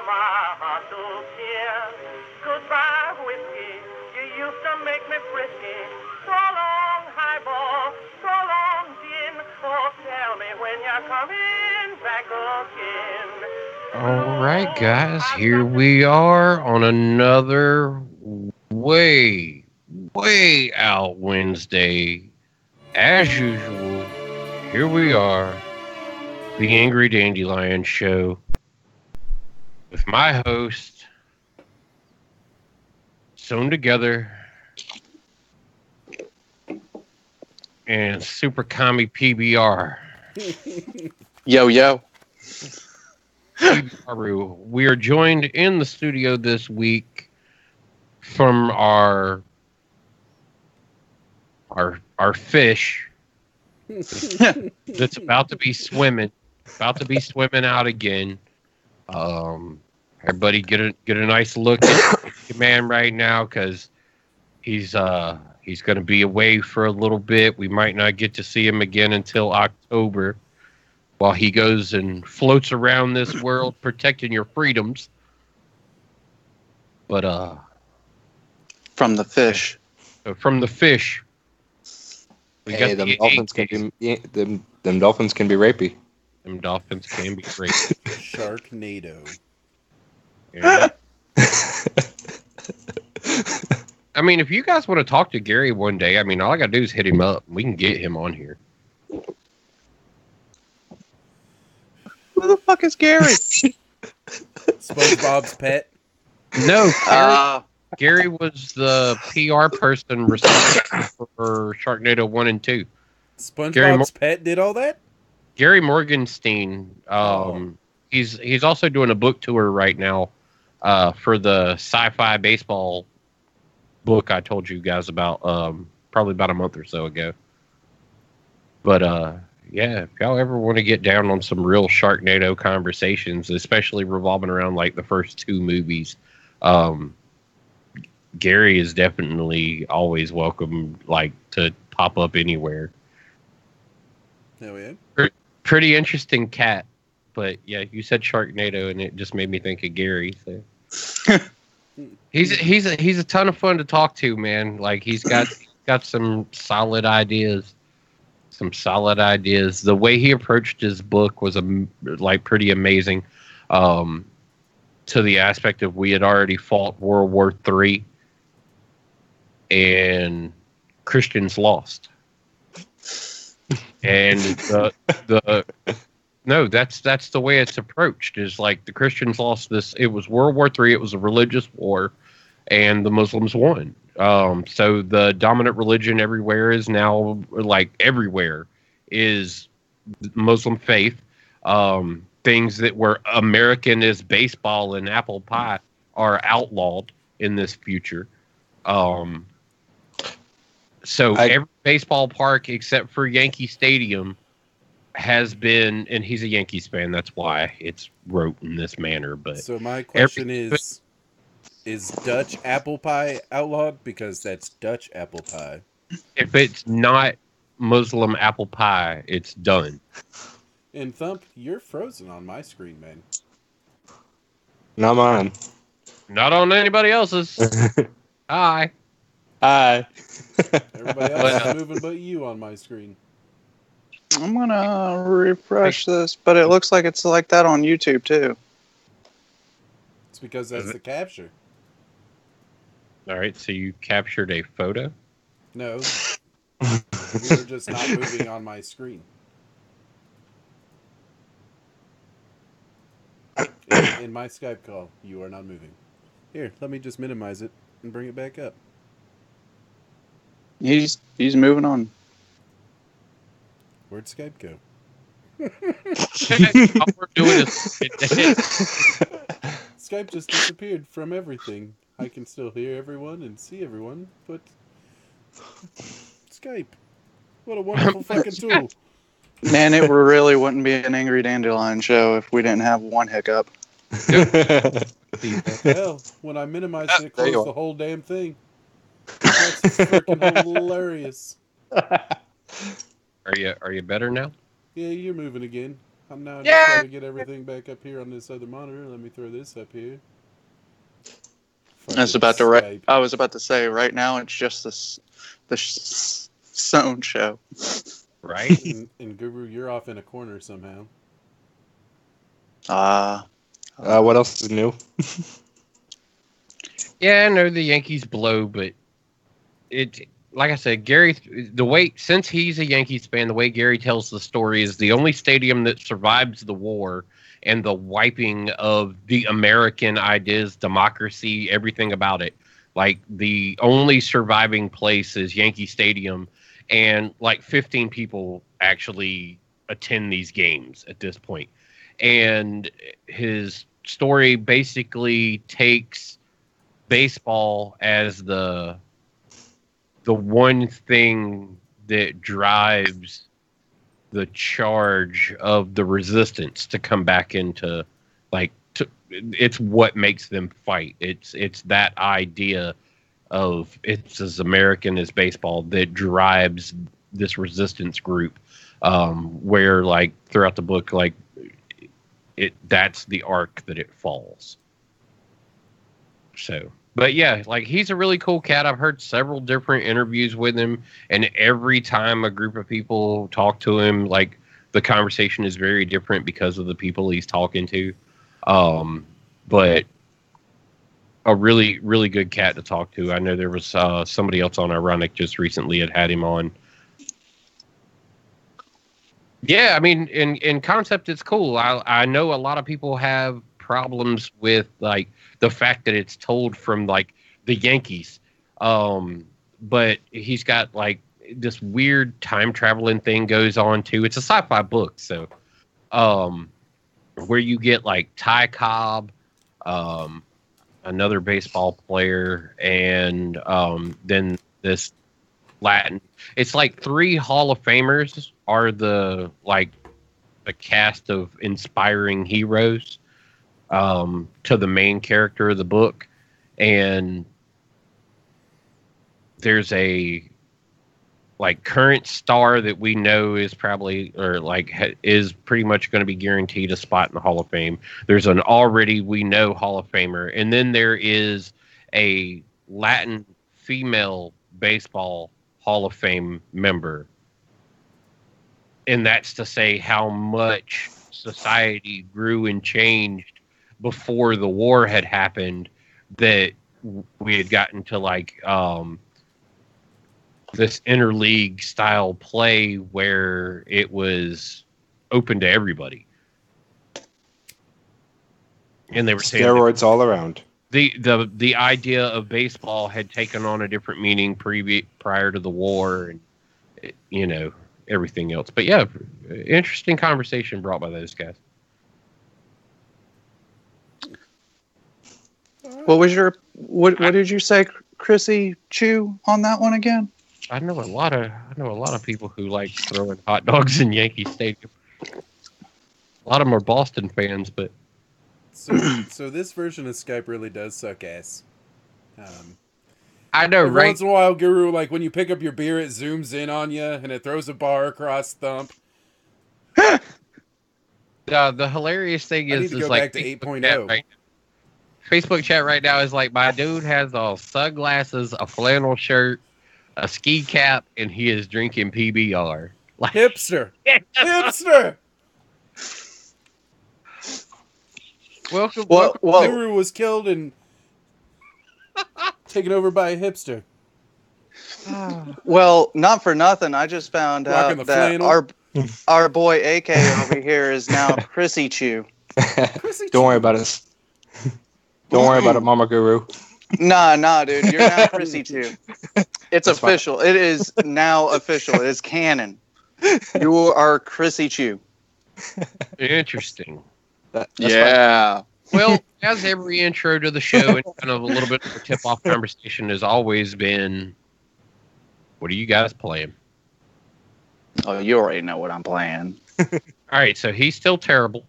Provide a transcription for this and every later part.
my heart to cheer. Goodbye, whiskey, you used to make me frisky. So long, highball, so long, gin. Oh, tell me when you're coming back again. All right, guys, here we are on another way out Wednesday. As usual, here we are, the Angry Dandelion Show, with my host, sewn together, and Super Commie PBR. Yo. PBR. We are joined in the studio this week from our fish that's about to be swimming out again. Everybody get a nice look at the man right now, because he's going to be away for a little bit. We might not get to see him again until October, while he goes and floats around this world protecting your freedoms. But From the fish. We Hey, got them dolphins can be them dolphins can be rapey. Them dolphins can be great. Sharknado. Yeah. I mean, if you guys want to talk to Gary one day, I mean, all I got to do is hit him up. We can get him on here. Who the fuck is Gary? SpongeBob's pet. No, Gary was the PR person responsible for Sharknado 1 and 2. SpongeBob's pet did all that? Gary Morgenstein. He's also doing a book tour right now for the sci-fi baseball book I told you guys about probably about a month or so ago. But yeah, if y'all ever want to get down on some real Sharknado conversations, especially revolving around like the first two movies, Gary is definitely always welcome, like, to pop up anywhere. Oh, yeah? Pretty interesting cat. But yeah, you said Sharknado, and it just made me think of Gary. So. he's a ton of fun to talk to, man. Like, he's got some solid ideas. The way he approached his book was like pretty amazing. To the aspect of, we had already fought World War III, and Christians lost. And no, that's the way it's approached. Is like the Christians lost this. It was World War III. It was a religious war, and the Muslims won. So the dominant religion everywhere is now, like, everywhere is Muslim faith. Things that were American as baseball and apple pie are outlawed in this future. So every baseball park except for Yankee Stadium has been, and he's a Yankees fan, that's why it's wrote in this manner. But so my question is Dutch apple pie outlawed? Because that's Dutch apple pie. If it's not Muslim apple pie, it's done. And Thump, you're frozen on my screen, man. Not mine. Not on anybody else's. Hi. Everybody else is moving but you on my screen. I'm gonna refresh this, but it looks like it's like that on YouTube too. It's because that's the capture. All right, so you captured a photo? No. You're just not moving on my screen. In my Skype call, you are not moving. Here, let me just minimize it and bring it back up. He's moving on. Where'd Skype go? All we're doing is Skype just disappeared from everything. I can still hear everyone and see everyone, but Skype. What a wonderful fucking tool. Man, it really wouldn't be an Angry Dandelion show if we didn't have one hiccup. Hell, when I minimized it, it closed the whole damn thing. That's freaking hilarious. Are you better now? Yeah, you're moving again. I'm now just Yeah. trying to get everything back up here on this other monitor. Let me throw this up here. I was about to Skype. I was about to say right now it's just the Zone show. Right? And Guru, you're off in a corner somehow. What else is new? Yeah, I know the Yankees blow, but it, like I said, Gary, since he's a Yankees fan, the way Gary tells the story is the only stadium that survives the war and the wiping of the American ideas, democracy, everything about it. Like, the only surviving place is Yankee Stadium, and like 15 people actually attend these games at this point. And his story basically takes baseball as the one thing that drives the charge of the resistance to come back into, like, it's what makes them fight. It's that idea of it's as American as baseball that drives this resistance group, where, like, throughout the book, like, that's the arc that it falls. So, but yeah, like, he's a really cool cat. I've heard several different interviews with him, and every time a group of people talk to him, like, the conversation is very different because of the people he's talking to. But a really, really good cat to talk to. I know there was somebody else on Ironic just recently had him on. Yeah, I mean, in concept, it's cool. I know a lot of people have problems with, like, the fact that it's told from, like, the Yankees. But he's got, like, this weird time traveling thing goes on too. It's a sci-fi book, so where you get, like, Ty Cobb, another baseball player, and then this Latin. It's like 3 Hall of Famers are the cast of inspiring heroes to the main character of the book, and there's a, like, current star that we know is probably, or like is pretty much going to be guaranteed a spot in the Hall of Fame. There's an already we know Hall of Famer, and then there is a Latin female baseball Hall of Fame member. And that's to say how much society grew and changed before the war had happened, that we had gotten to, like, this interleague style play where it was open to everybody. And they were saying steroids all around. The idea of baseball had taken on a different meaning prior to the war, and, you know, everything else. But yeah, interesting conversation brought by those guys. What did you say, Chrissy Chew, on that one again? I know a lot of people who like throwing hot dogs in Yankee Stadium. A lot of them are Boston fans, but so this version of Skype really does suck ass. I know, every right? Once in a while, Guru, like when you pick up your beer, it zooms in on you and it throws a bar across thump. The hilarious thing I is, need to go like, back to 8.0. Right? Facebook chat right now is like, my dude has sunglasses, a flannel shirt, a ski cap, and he is drinking PBR. Like, Hipster! Hipster! welcome. Well, Guru was killed and taken over by a hipster. well, not for nothing. I just found Rocking out the that flannel. our boy AK over here is now Chrissy Chew. Don't worry about it. Don't worry about it, Mama Guru. Nah, dude. You're now Chrissy Chew. It's That's official. Fine. It is now official. It is canon. You are Chrissy Chew. Interesting. That's yeah. Well, as every intro to the show and kind of a little bit of a tip-off conversation has always been, what are you guys playing? Oh, you already know what I'm playing. All right, so he's still terrible.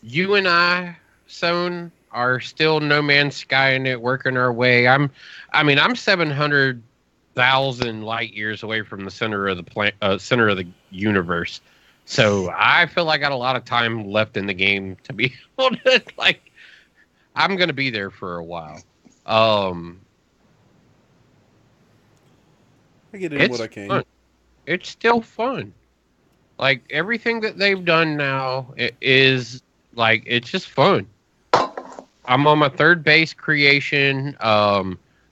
You and I, Son, are still No Man's Sky in it, working our way. I'm 700 1,000 light years away from the center of the center of the universe. So I feel like I got a lot of time left in the game to be able to like. I'm gonna be there for a while. I get in what I can. Fun. It's still fun. Like everything that they've done now is like it's just fun. I'm on my third base creation.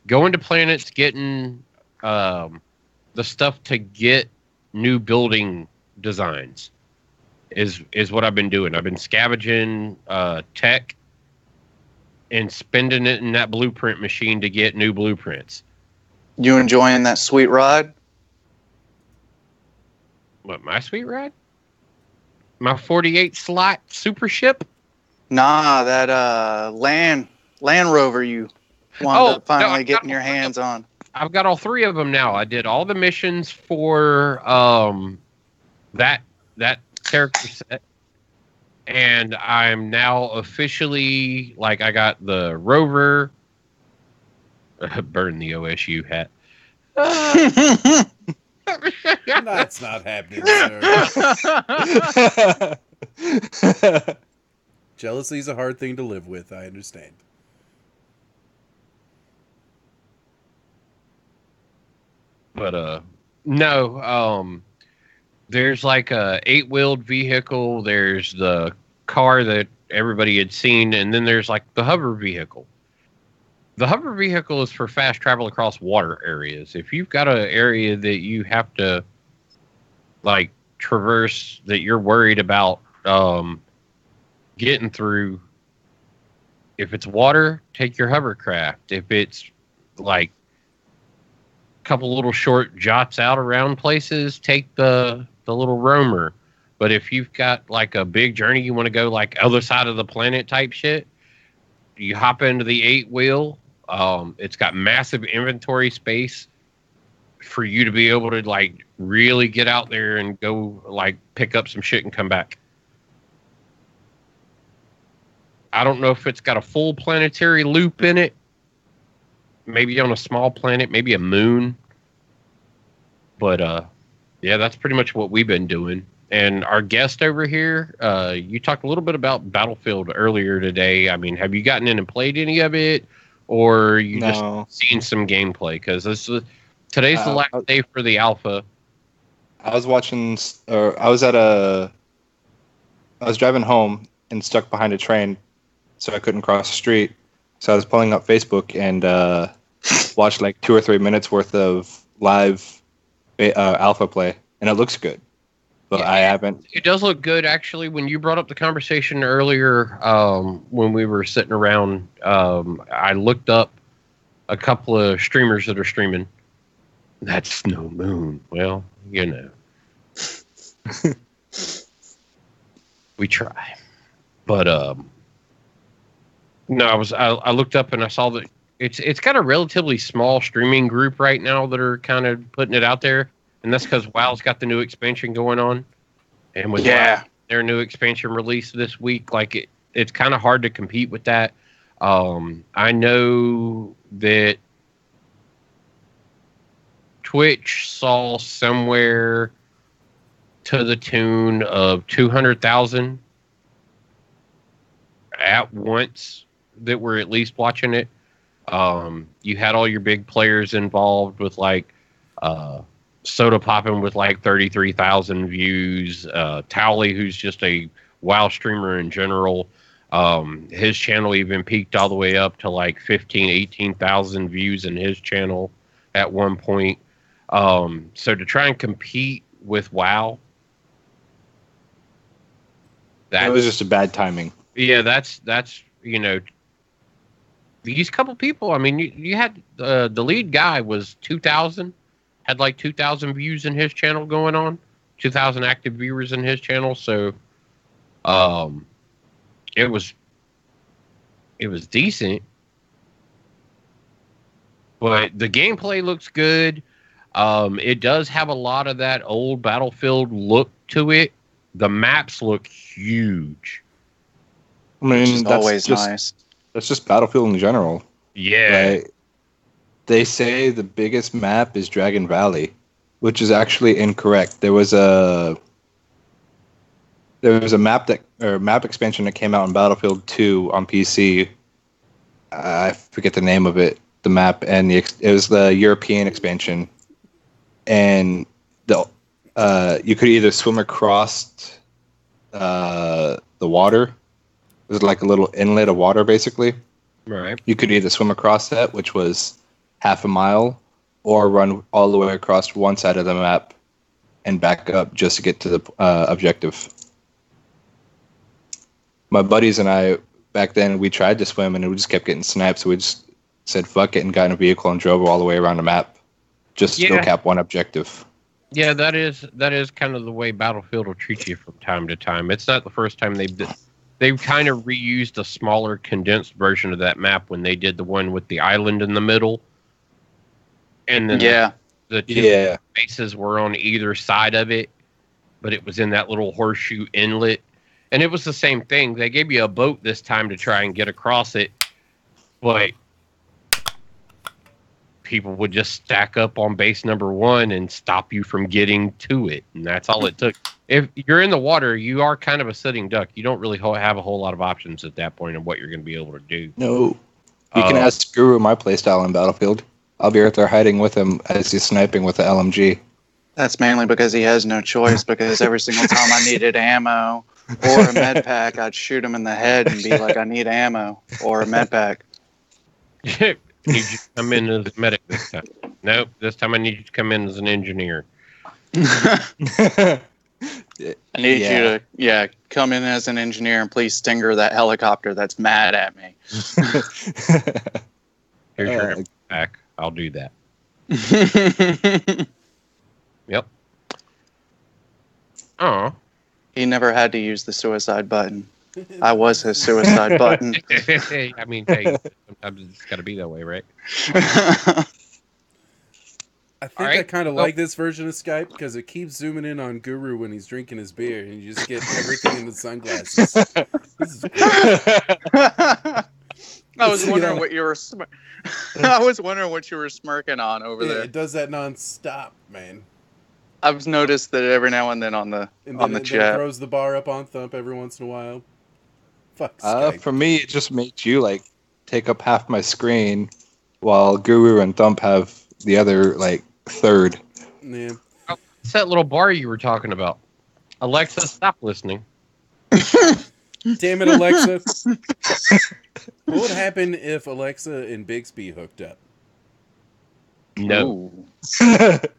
Going to planets, getting the stuff to get new building designs is what I've been doing. I've been scavenging tech and spending it in that blueprint machine to get new blueprints. You enjoying that sweet ride? What, my sweet ride? My 48 slot super ship? Nah, that Land Rover you wound up finally getting your hands on. I've got all three of them now. I did all the missions for that character set, and I'm now officially like I got the rover. Burn the OSU hat. That's not happening, sir. Jealousy is a hard thing to live with. I understand. But no, there's like a 8-wheeled vehicle, there's the car that everybody had seen, and then there's like the hover vehicle. The hover vehicle is for fast travel across water areas. If you've got an area that you have to like traverse that you're worried about getting through, if it's water, take your hovercraft. If it's like couple little short jots out around places, take the little roamer. But if you've got like a big journey, you want to go like other side of the planet type shit, you hop into the 8-wheel. It's got massive inventory space for you to be able to like really get out there and go like pick up some shit and come back. I don't know if it's got a full planetary loop in it. Maybe on a small planet, maybe a moon. But yeah, that's pretty much what we've been doing. And our guest over here, you talked a little bit about Battlefield earlier today. I mean, have you gotten in and played any of it, or you just seen some gameplay? Because today's the last day for the alpha. I was watching, or I was driving home and stuck behind a train, so I couldn't cross the street. So I was pulling up Facebook and watched like 2 or 3 minutes worth of live alpha play, and it looks good. But yeah, I haven't. It does look good, actually. When you brought up the conversation earlier, when we were sitting around, I looked up a couple of streamers that are streaming. That's no moon. Well, you know, we try, but no, I looked up and I saw that it's got a relatively small streaming group right now that are kind of putting it out there, and that's because WoW's got the new expansion going on, and with WoW, their new expansion released this week, like it's kind of hard to compete with that. I know that Twitch saw somewhere to the tune of 200,000 at once that were at least watching it. You had all your big players involved with like Soda Poppin' with like 33,000 views. Towley, who's just a WoW streamer in general. His channel even peaked all the way up to like 18,000 views in his channel at one point. So to try and compete with WoW, that was just a bad timing. Yeah, that's you know, these couple people. I mean, you had the lead guy was 2,000, had like 2,000 views in his channel going on, 2,000 active viewers in his channel. So, it was decent, but the gameplay looks good. It does have a lot of that old Battlefield look to it. The maps look huge. I mean, that's always nice. That's just Battlefield in general. Yeah. They say the biggest map is Dragon Valley, which is actually incorrect. There was a map expansion that came out in Battlefield 2 on PC. I forget the name of it. The map and it was the European expansion, and you could either swim across the water. It was like a little inlet of water, basically. Right. You could either swim across that, which was half a mile, or run all the way across one side of the map and back up just to get to the objective. My buddies and I, back then, we tried to swim and we just kept getting sniped, so we just said fuck it and got in a vehicle and drove all the way around the map just to go cap one objective. Yeah, that is kind of the way Battlefield will treat you from time to time. It's not the first time they've kind of reused a smaller, condensed version of that map when they did the one with the island in the middle. And then the two bases were on either side of it, but it was in that little horseshoe inlet. And it was the same thing. They gave you a boat this time to try and get across it, but people would just stack up on base number 1 and stop you from getting to it. And that's all it took. If you're in the water, you are kind of a sitting duck. You don't really have a whole lot of options at that point of what you're going to be able to do. No. You can ask Guru my playstyle in Battlefield. I'll be right there hiding with him as he's sniping with the LMG. That's mainly because he has no choice, because every single time I needed ammo or a med pack, I'd shoot him in the head and be like, I need ammo or a med pack. Need you to come in as a medic this time. Nope, this time I need you to come in as an engineer. I need you to, come in as an engineer and please stinger that helicopter that's mad at me. Here's your pack. I'll do that. Yep. Oh. He never had to use the suicide button. I was his suicide button. I mean, hey, sometimes it's got to be that way, right? I think I kind of like this version of Skype because it keeps zooming in on Guru when he's drinking his beer, and you just get everything in the sunglasses. This is great. I was wondering what you were. I was wondering what you were smirking on over there. It does that nonstop, man. I've noticed that every now and then on the chat. It throws the bar up on Thump every once in a while. Fuck Skype. For me, it just makes you like take up half my screen, while Guru and Thump have the other like third. Yeah. Oh, it's that little bar you were talking about. Alexa, stop listening. Damn it, Alexa. What would happen if Alexa and Bixby hooked up? No.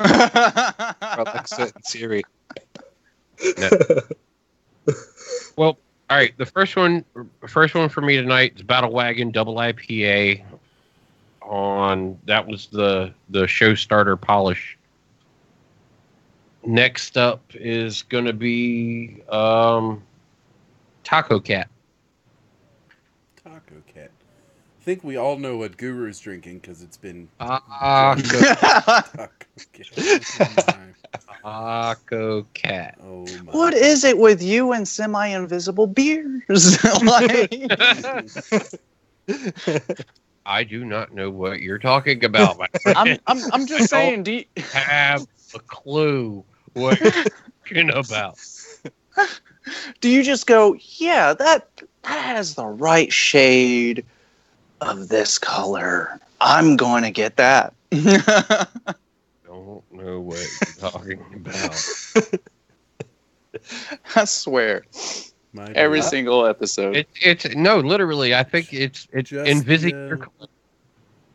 Alexa and Siri. No. Well, all right. The first one for me tonight is Battle Wagon Double IPA. That was the show starter polish. Next up is going to be Taco Cat. Taco Cat. I think we all know what Guru's drinking because it's been Taco Cat. Taco Cat. Oh my. What is it with you and semi-invisible beers? I do not know what you're talking about, my friend. I'm just saying. Do you have a clue what you're talking about? Do you just go, yeah, that has the right shade of this color. I'm going to get that. Don't know what you're talking about. I swear. Every single episode. It's no, literally. I think it's envisaging your color.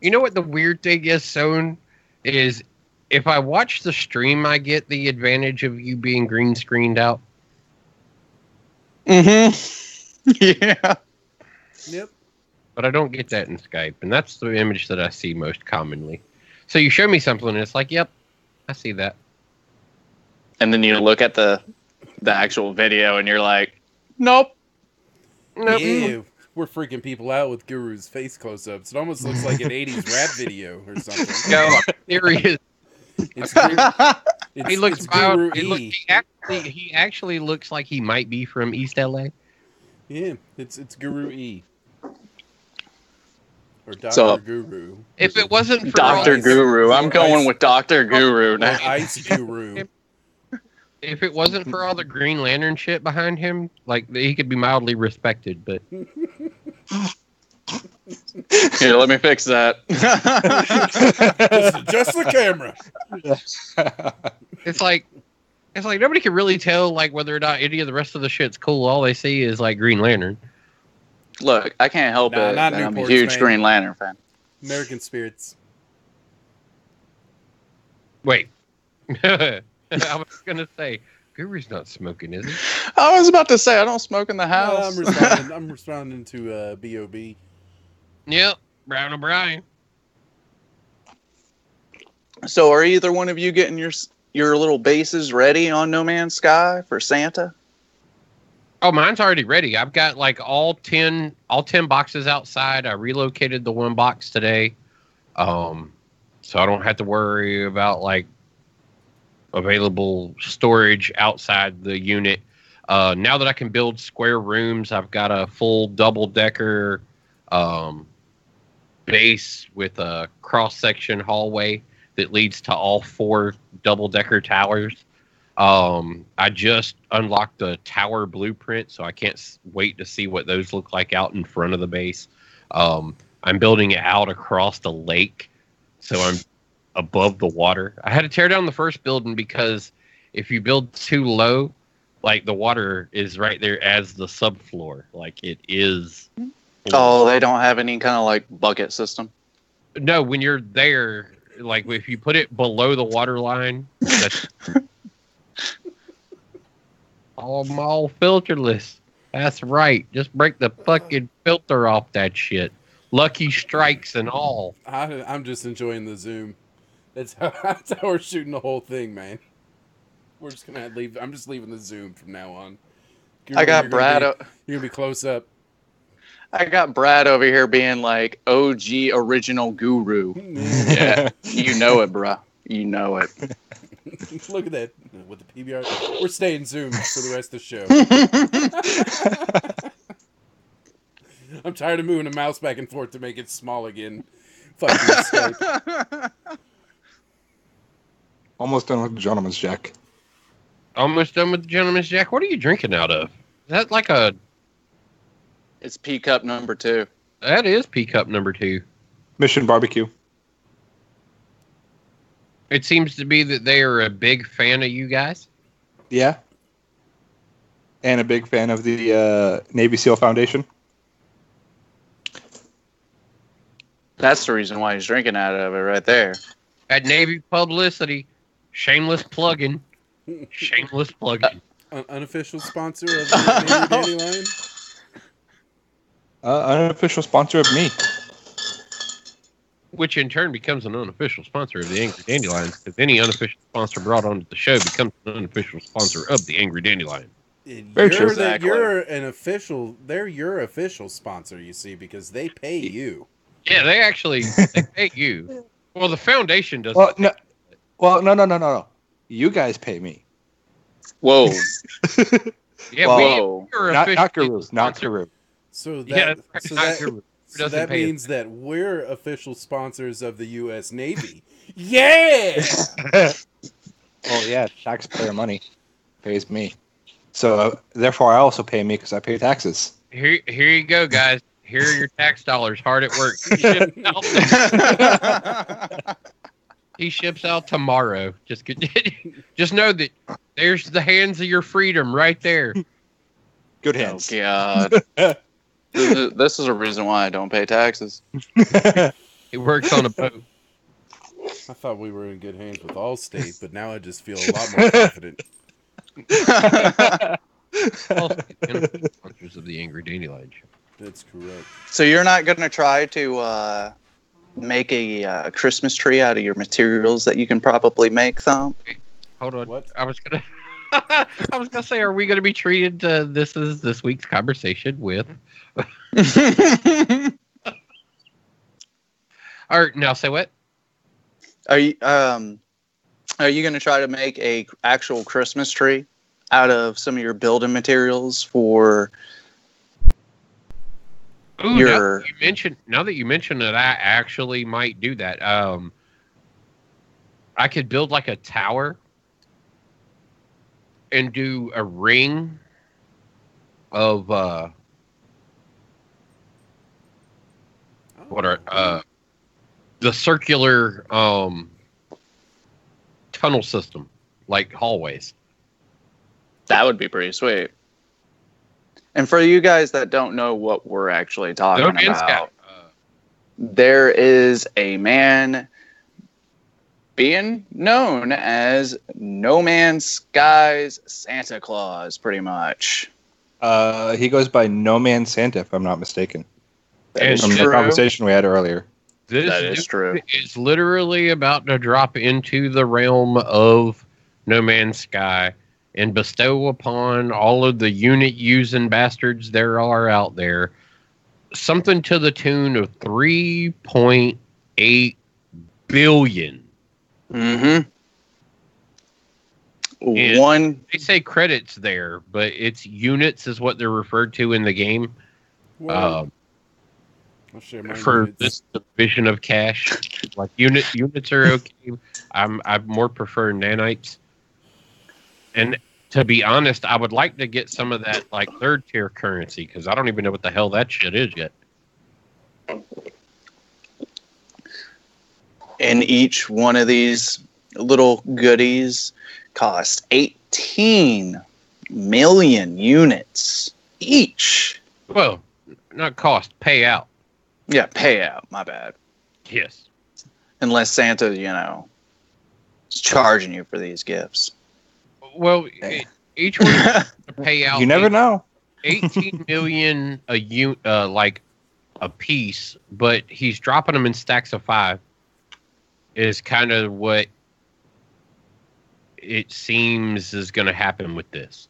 You know what the weird thing is, Sohn, is if I watch the stream, I get the advantage of you being green screened out. Mm-hmm. Yeah. Yep. But I don't get that in Skype, and that's the image that I see most commonly. So you show me something, and it's like, yep, I see that. And then you look at the actual video, and you're like, nope. Yeah, we're freaking people out with Guru's face close-ups. It almost looks like an 80s rap video or something. No, there he is. He looks Guru he actually looks like he might be from East LA. Yeah, it's Guru E. Or Dr. So- Guru. If it wasn't for Dr. Ice. Guru. I'm Or going Ice. with Dr. Guru Or now. Ice Guru. if it wasn't for all the Green Lantern shit behind him, like he could be mildly respected. But Here, let me fix that. Just the camera. it's like nobody can really tell like whether or not any of the rest of the shit's cool. All they see is like Green Lantern. Look, I can't help Nah, it. not I'm a Newports, huge man. Green Lantern fan. American Spirits. Wait, I was gonna say Guru's not smoking, is he? I was about to say I don't smoke in the house. I'm responding to B.O.B. Yep, Brown O'Brien. So, are either one of you getting your little bases ready on No Man's Sky for Santa? Oh, mine's already ready. I've got like all 10 boxes outside. I relocated the one box today. So I don't have to worry about like available storage outside the unit. Now that I can build square rooms, I've got a full double-decker base with a cross-section hallway that leads to all 4 double-decker towers. I just unlocked the tower blueprint, so I can't wait to see what those look like out in front of the base. I'm building it out across the lake, so I'm above the water. I had to tear down the first building because if you build too low, like the water is right there as the subfloor. Like it is. Oh, they don't have any kind of like bucket system. No, when you're there, like if you put it below the water line, that's all filterless. That's right. Just break the fucking filter off that shit. Lucky strikes and all. I'm just enjoying the zoom. That's how we're shooting the whole thing, man. We're just gonna leave. I'm just leaving the zoom from now on. I got Brad. You're gonna be close up. I got Brad over here being like OG original guru. Yeah, you know it, bruh. You know it. Look at that with the PBR. We're staying zoomed for the rest of the show. I'm tired of moving the mouse back and forth to make it small again. Fuck you, Skype. Almost done with the Gentleman's Jack. Almost done with the Gentleman's Jack. What are you drinking out of? Is that like a... It's P cup number 2. That is P Cup number 2. Mission Barbecue. It seems to be that they are a big fan of you guys. Yeah. And a big fan of the Navy SEAL Foundation. That's the reason why he's drinking out of it right there. At Navy publicity, shameless plugging. Shameless plugging. Unofficial sponsor of the Dandelion. Unofficial sponsor of me. Which in turn becomes an unofficial sponsor of the Angry Dandelion, because any unofficial sponsor brought onto the show becomes an unofficial sponsor of the Angry Dandelion. Very true. Exactly. You're an official. They're your official sponsor, you see, because they pay you. Yeah, they pay you. Well, the foundation doesn't. No. You guys pay me. Whoa. Yeah, Whoa. we're Not officially Guru. Not sponsored. Guru. So Yeah, that, so not that, Guru. so Doesn't that pay us. means that we're official sponsors of the U.S. Navy. Yeah. Well, yeah, taxpayer money pays me. So, therefore, I also pay me because I pay taxes. Here you go, guys. Here are your tax dollars hard at work. He ships out tomorrow. Just know that there's the hands of your freedom right there. Good Oh, hands. God. This is a reason why I don't pay taxes. It works on a boat. I thought we were in good hands with Allstate, but now I just feel a lot more confident. Sponsors of the Angry Dandelion Show. That's correct. So you're not going to try to make a Christmas tree out of your materials that you can probably make, Thumb? Hold on. What? I was gonna say, are we gonna be treated to this week's conversation with? Or now say what? Are you going to try to make a actual Christmas tree out of some of your building materials for Ooh, now that you mention it, I actually might do that. I could build like a tower and do a ring of the circular tunnel system, like hallways. That would be pretty sweet. And for you guys that don't know what we're actually talking about, there is a man being known as No Man's Sky's Santa Claus, pretty much. He goes by No Man Santa, if I'm not mistaken. That is From true. the conversation we had earlier. That is true. Is literally about to drop into the realm of No Man's Sky and bestow upon all of the unit using bastards there are out there something to the tune of 3.8 billion. Mm-hmm. They say credits there, but it's units is what they're referred to in the game. I'll share my for units. This division of cash. Like units are okay. I more prefer nanites. And to be honest, I would like to get some of that like third tier currency because I don't even know what the hell that shit is yet. And each one of these little goodies cost 18 million units each. Well, not cost, pay out. Yeah, payout. My bad. Yes. Unless Santa, is charging you for these gifts. Well, each one to pay out. You never know. 18 million like a piece, but he's dropping them in stacks of 5. Is kind of what it seems is going to happen with this.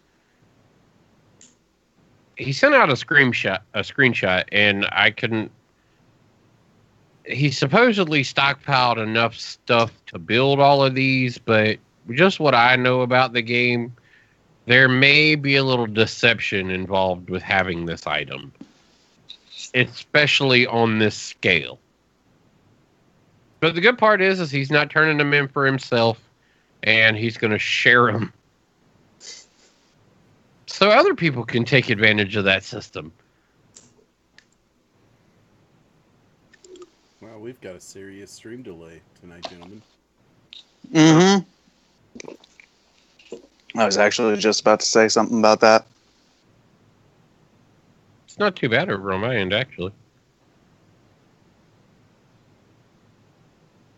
He sent out a screenshot, and I couldn't. He supposedly stockpiled enough stuff to build all of these, but just what I know about the game, there may be a little deception involved with having this item, especially on this scale. But the good part is he's not turning them in for himself, and he's going to share them so other people can take advantage of that system. Wow, we've got a serious stream delay tonight, gentlemen. Mm-hmm. I was actually just about to say something about that. It's not too bad over on my end, actually.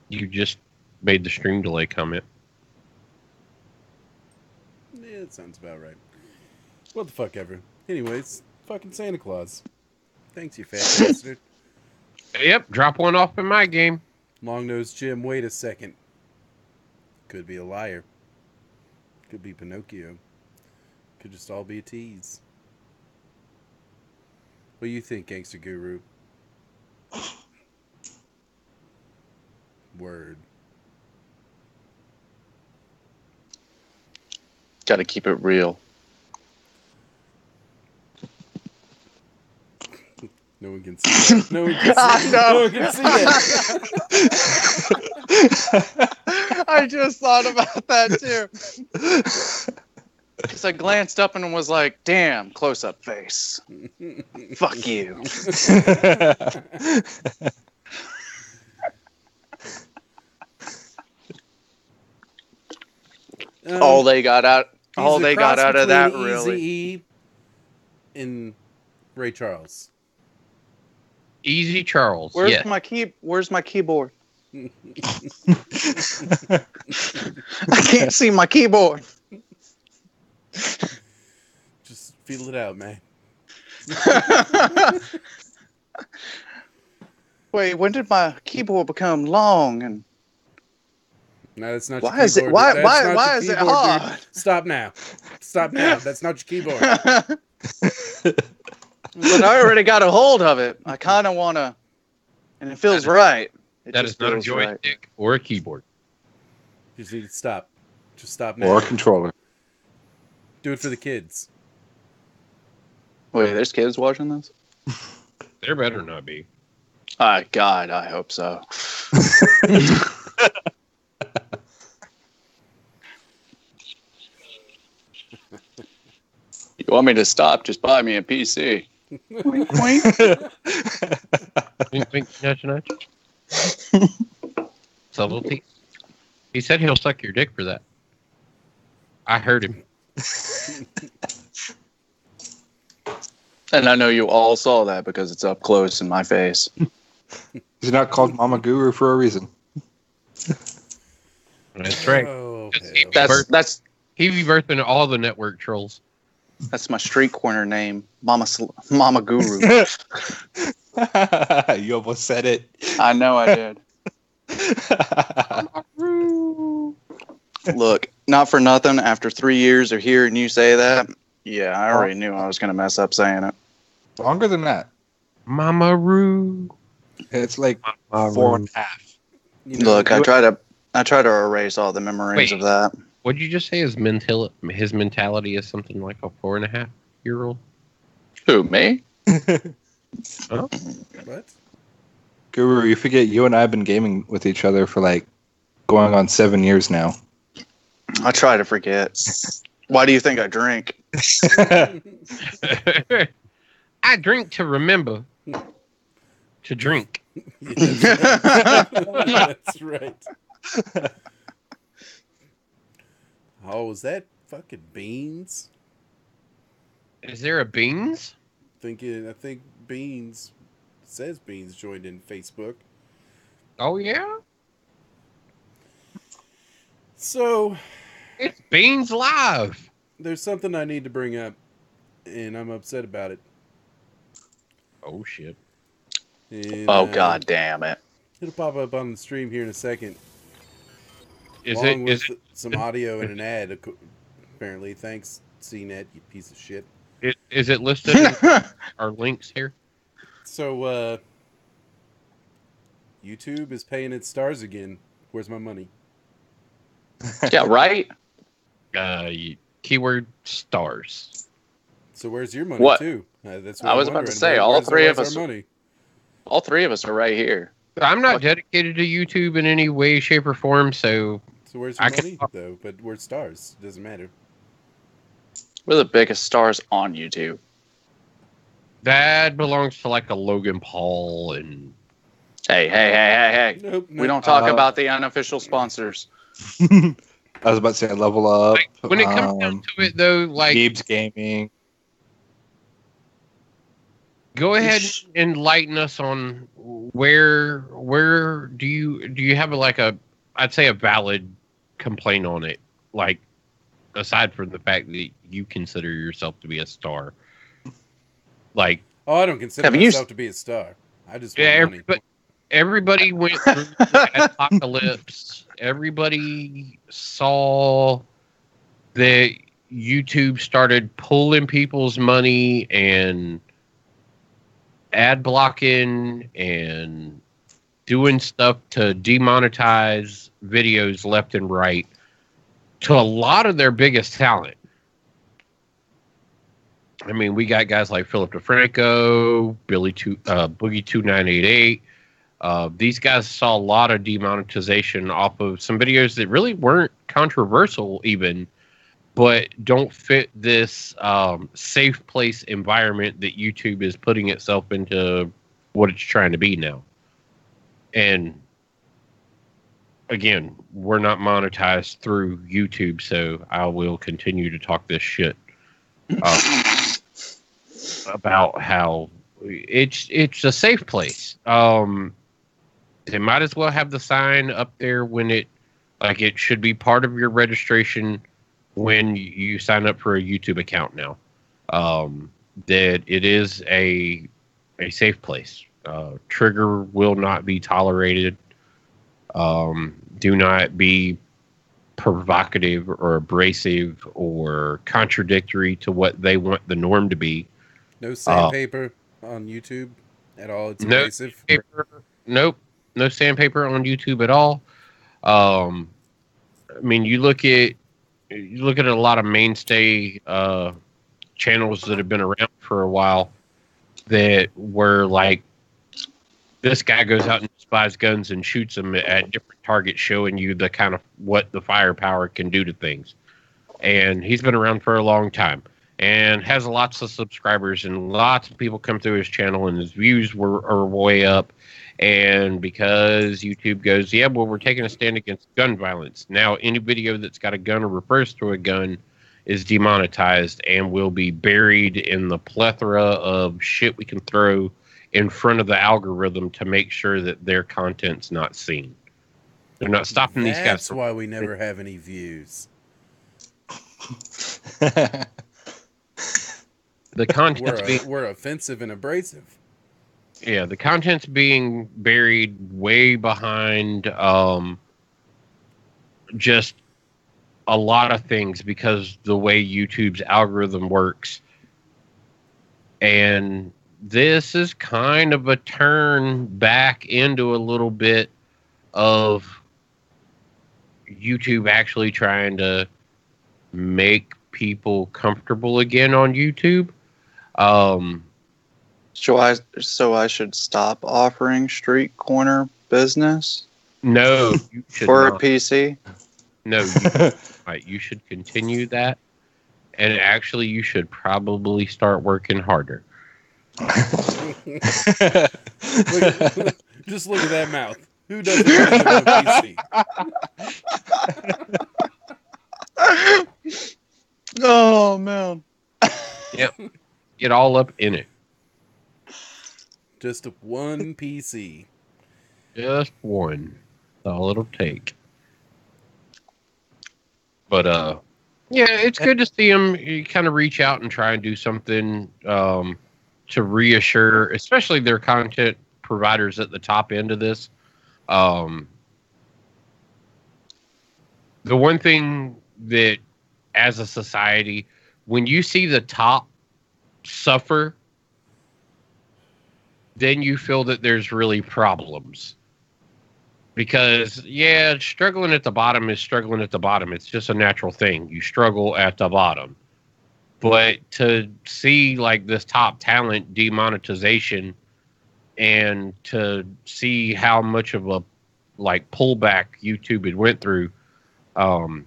You just made the stream delay comment. Yeah, that sounds about right. What the fuck ever. Anyways, fucking Santa Claus. Thanks, you fat bastard. Yep, drop one off in my game. Long-nosed Jim, wait a second. Could be a liar. Could be Pinocchio. Could just all be a tease. What do you think, Gangster Guru? Word. Gotta keep it real. No one can see that. No one can see that. No one can see that. I just thought about that too. Because I glanced up and was like, damn, close-up face. Fuck you. All they got out of that, really. Eazy-E and Ray Charles. Easy Charles. Where's my keyboard? I can't see my keyboard. Just feel it out, man. Wait, when did my keyboard become long? And no, that's not why your is it? keyboard. Why is it hard? Dude. Stop now. Stop now. That's not your keyboard. But I already got a hold of it. I kind of want to, and it feels right. That is not a joystick or a keyboard. You just need to stop. Just stop now. Or a controller. Do it for the kids. Wait, there's kids watching this? There better not be. God, I hope so. You want me to stop? Just buy me a PC. Wink, wink. Wink, wink, nudge, nudge. Subtlety. He said he'll suck your dick for that. I heard him. And I know you all saw that because it's up close in my face. He's not called Mama Guru for a reason. That's right. Oh, That's he be birthing all the network trolls. That's my street corner name, Mama Guru. You almost said it. I know I did. Look, not for nothing. After 3 years of hearing you say that, yeah, I already knew I was going to mess up saying it. Longer than that. Mama Roo. It's like 4.5. Look, I try to erase all the memories of that. What did you just say? His mentality is something like a 4.5-year-old. Who, me? Oh. What? Guru, you forget you and I have been gaming with each other for like going on 7 years now. I try to forget. Why do you think I drink? I drink to remember to drink. That's right. Oh, is that fucking Beans? Is there a Beans? I think Beans says Beans joined in Facebook. Oh yeah. So It's Beans Live. there's something I need to bring up, and I'm upset about it. Oh shit. And, God damn it. It'll pop up on the stream here in a second. Is along it with some audio and an ad, apparently. Thanks, CNET, you piece of shit. Is it listed in our links here? So, YouTube is paying its stars again. Where's my money? Yeah, right? Keyword stars. So where's your money, What? too? That's what I I'm was about to wondering. say, all three of us are right here. I'm not dedicated to YouTube in any way, shape, or form, so So where's your money, though? But we're stars. It doesn't matter. We're the biggest stars on YouTube. that belongs to like a Logan Paul and. Hey. Nope, We don't talk about the unofficial sponsors. I was about to say Level Up. Like, when it comes down to it, though, like Gabe's Gaming. Go ahead and enlighten us on where do you have I'd say a valid complaint on it, like aside from the fact that you consider yourself to be a star. Like, I don't consider myself to be a star. I just want money. Everybody went through the apocalypse. Everybody saw that YouTube started pulling people's money and ad blocking and doing stuff to demonetize videos left and right to a lot of their biggest talent. I mean, we got guys like Philip DeFranco, Boogie 2988. These guys saw a lot of demonetization off of some videos that really weren't controversial even, but don't fit this safe place environment that YouTube is putting itself into what it's trying to be now. And again, we're not monetized through YouTube, so I will continue to talk this shit about how it's a safe place. They might as well have the sign up there when it should be part of your registration when you sign up for a YouTube account now. That it is a safe place. Trigger will not be tolerated. Do not be provocative or abrasive or contradictory to what they want the norm to be. No sandpaper on YouTube at all. It's abrasive. Nope. No sandpaper on YouTube at all. I mean, you look at a lot of mainstay channels that have been around for a while. that were like, this guy goes out and buys guns and shoots them at different targets, showing you the kind of what the firepower can do to things. And he's been around for a long time and has lots of subscribers, and lots of people come through his channel, and his views are way up. And because YouTube goes, yeah, well, we're taking a stand against gun violence. Now, any video that's got a gun or refers to a gun is demonetized and will be buried in the plethora of shit we can throw in front of the algorithm to make sure that their content's not seen. They're not stopping these guys. That's why we never have any views. The content's we're offensive and abrasive. Yeah, the content's being buried way behind just a lot of things because the way YouTube's algorithm works. And this is kind of a turn back into a little bit of YouTube actually trying to make people comfortable again on YouTube. So I should stop offering street corner business? No, you should for not. A PC? No, you should continue that, and actually, you should probably start working harder. Just look at that mouth. Who doesn't have a PC? Oh man. Yep. Get all up in it. Just one PC. Just one. That's all it'll take. But yeah, it's good to see them kind of reach out and try and do something to reassure, especially their content providers at the top end of this. The one thing that, as a society, when you see the top suffer, then you feel that there's really problems. Because, yeah, struggling at the bottom is struggling at the bottom. It's just a natural thing. You struggle at the bottom. But to see, like, this top talent demonetization and to see how much of a, like, pullback YouTube had went through,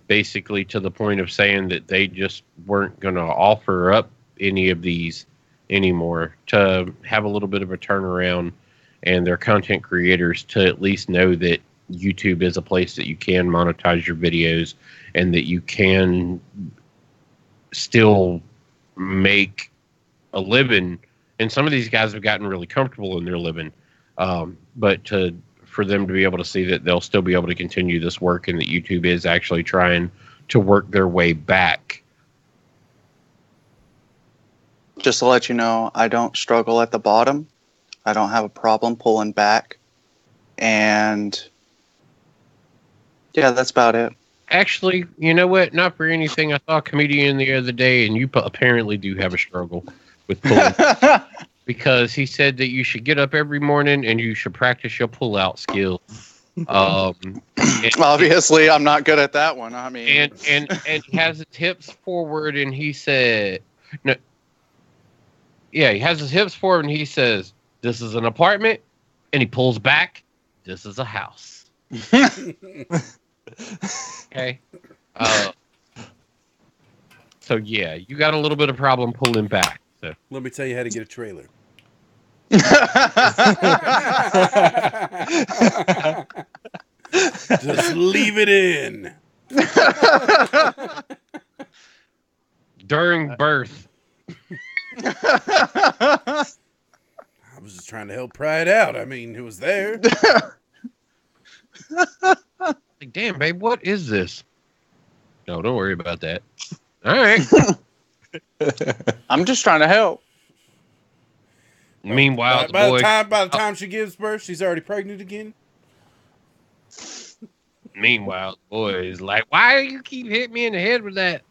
basically to the point of saying that they just weren't going to offer up any of these anymore, to have a little bit of a turnaround and their content creators to at least know that YouTube is a place that you can monetize your videos and that you can still make a living. And some of these guys have gotten really comfortable in their living. But for them to be able to see that they'll still be able to continue this work and that YouTube is actually trying to work their way back. Just to let you know, I don't struggle at the bottom. I don't have a problem pulling back. And yeah, that's about it. Actually, you know what? Not for anything. I saw a comedian the other day, and you apparently do have a struggle with pulling. Because he said that you should get up every morning and you should practice your pull-out skill. Obviously, I'm not good at that one. I mean, and he has his hips forward, and he said, "No, yeah, he has his hips forward, and he says, this is an apartment,' and he pulls back, this is a house." Okay. So yeah, you got a little bit of problem pulling back. So let me tell you how to get a trailer. Just leave it in. During birth. I was just trying to help pry it out. I mean, it was there. Like, damn, babe, what is this? No, don't worry about that. All right. I'm just trying to help. Meanwhile, by the time she gives birth, she's already pregnant again. Meanwhile, the boy is like, why do you keep hitting me in the head with that?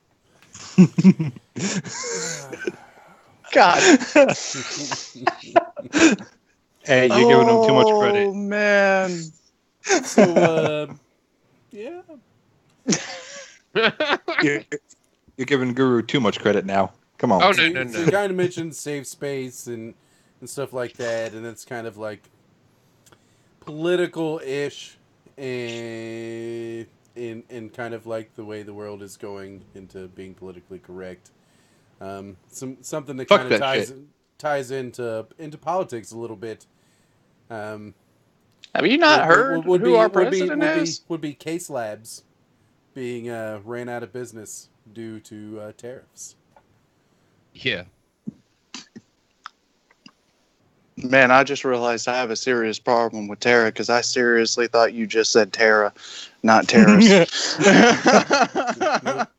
God. Hey, you're giving him too much credit. Oh, man. So, yeah. You're giving Guru too much credit now. Come on. Oh, no. You kind of mentioned safe space and and stuff like that, and it's kind of like political-ish, and in kind of like the way the world is going into being politically correct. Something that kind of ties into politics a little bit. Have you not heard who our president is? Would be Case Labs being ran out of business due to tariffs. Yeah. Man, I just realized I have a serious problem with Tara because I seriously thought you just said Tara, not terrorist.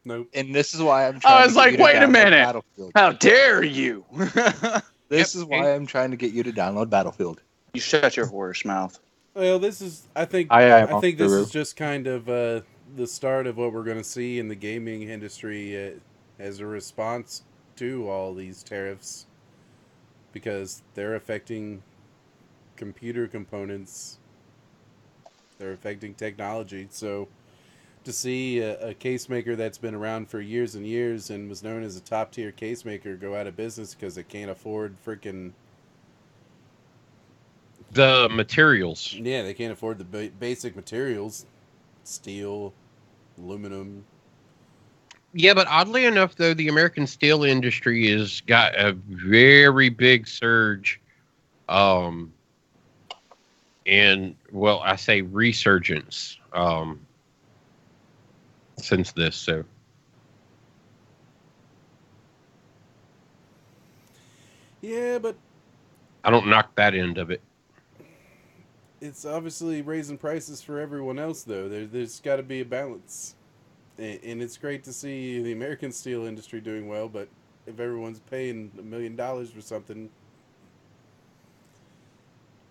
Nope. And this is why I'm trying I was like, wait a minute. Battlefield. How dare you? This is why I'm trying to get you to download Battlefield. You shut your horse mouth. Well, this is, I think this is just kind of the start of what we're going to see in the gaming industry as a response to all these tariffs, because they're affecting computer components, they're affecting technology. So to see a case maker that's been around for years and years and was known as a top tier case maker go out of business because it can't afford freaking the materials. Yeah, they can't afford the basic materials, steel, aluminum. Yeah, but oddly enough, though, the American steel industry has got a very big surge, and, well, I say resurgence, since this, so. Yeah, but I don't knock that end of it. It's obviously raising prices for everyone else, though. There's got to be a balance. And it's great to see the American steel industry doing well, but if everyone's paying $1 million for something,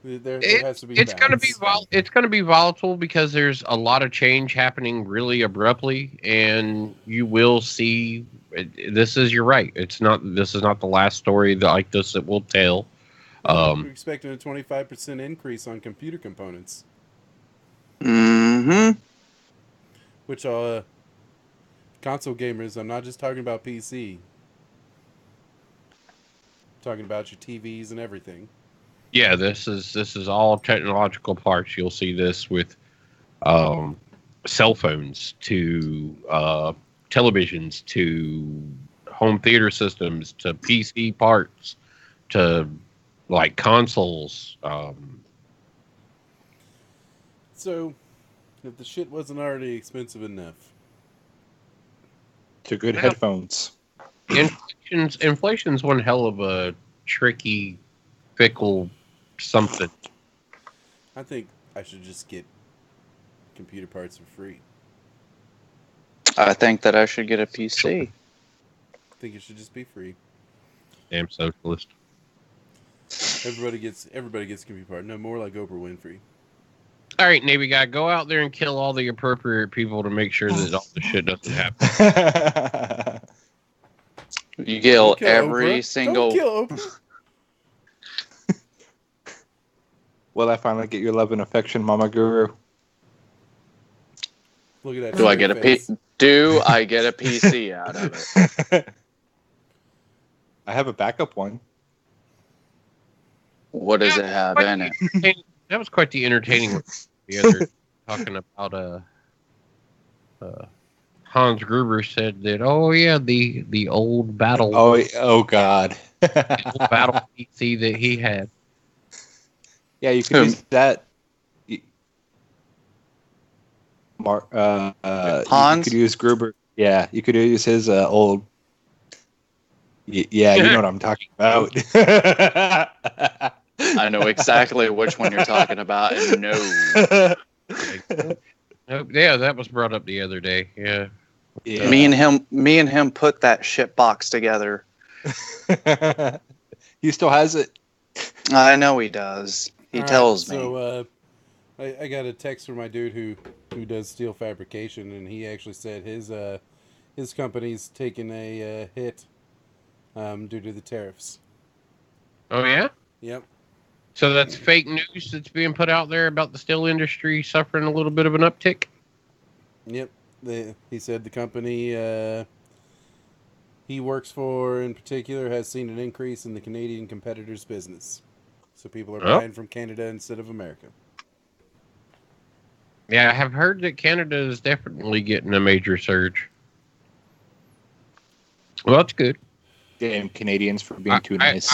there has to be it's balance. It's going to be volatile because there's a lot of change happening really abruptly, and you will see. You're right. This is not the last story like this that we'll tell. We're expecting a 25% increase on computer components. Mm-hmm. Which console gamers, I'm not just talking about PC. I'm talking about your TVs and everything. Yeah, this is all technological parts. You'll see this with cell phones to televisions to home theater systems to PC parts to like consoles. So, if the shit wasn't already expensive enough, to good headphones. Inflation's one hell of a tricky, fickle something. I think I should just get computer parts for free. I think that I should get a PC. I think it should just be free. Damn socialist. Everybody gets computer part. No, more like Oprah Winfrey. All right, Navy guy, go out there and kill all the appropriate people to make sure that all the shit doesn't happen. You kill every single. Don't kill Oprah. Will I finally get your love and affection, Mama Guru? Look at that. Do I get a PC out of it? I have a backup one. What does it have in it? That was quite the entertaining one. The other talking about Hans Gruber said that the old battle God the old battle PC that he had. Yeah, you could use that. Hans? You could use Gruber. Yeah, you could use his old. Yeah, you know what I'm talking about. I know exactly which one you're talking about. And no. Yeah, that was brought up the other day. Yeah. Me and him put that shit box together. He still has it. I know he does. He tells me. So I got a text from my dude who does steel fabrication, and he actually said his company's taking a hit due to the tariffs. Oh yeah? Yep. So that's fake news that's being put out there about the steel industry suffering a little bit of an uptick? Yep. He said the company he works for, in particular, has seen an increase in the Canadian competitors' business. So people are buying from Canada instead of America. Yeah, I have heard that Canada is definitely getting a major surge. Well, that's good. Damn Canadians for being too nice.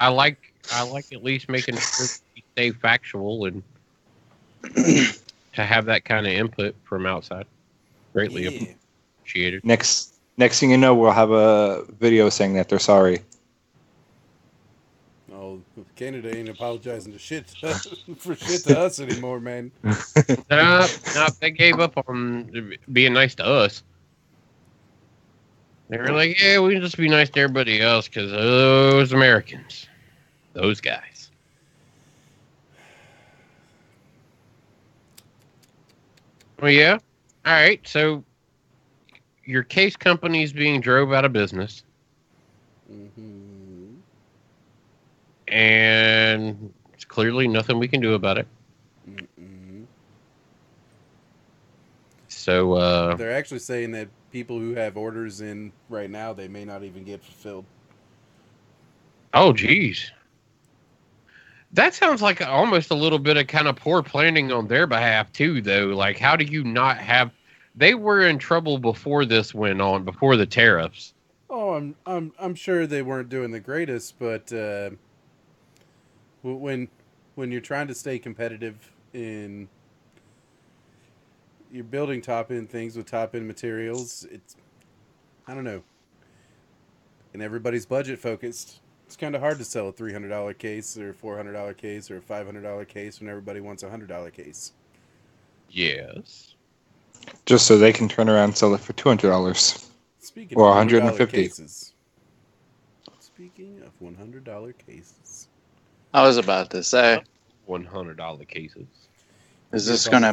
I like at least making sure we stay factual and to have that kind of input from outside. Greatly appreciated. Next thing you know, we'll have a video saying that they're sorry. Oh, Canada ain't apologizing for shit to us anymore, man. No, they gave up on being nice to us. They were like, yeah, we can just be nice to everybody else because those Americans, those guys. Well, yeah. All right, so your case company's being drove out of business. Mm-hmm. And it's clearly nothing we can do about it. Mm-mm. So they're actually saying that people who have orders in right now, they may not even get fulfilled. Oh, geez. That sounds like almost a little bit of kind of poor planning on their behalf too, though. Like, how do you not have? They were in trouble before this went on, before the tariffs. Oh, I'm sure they weren't doing the greatest, but when you're trying to stay competitive in you're building top end things with top end materials, it's I don't know. And everybody's budget focused. It's kind of hard to sell a $300 case or a $400 case or a $500 case when everybody wants a $100 case. Yes. Just so they can turn around and sell it for $200. Speaking or of $150 cases. Speaking of $100 cases. I was about to say, $100 cases. Is this going to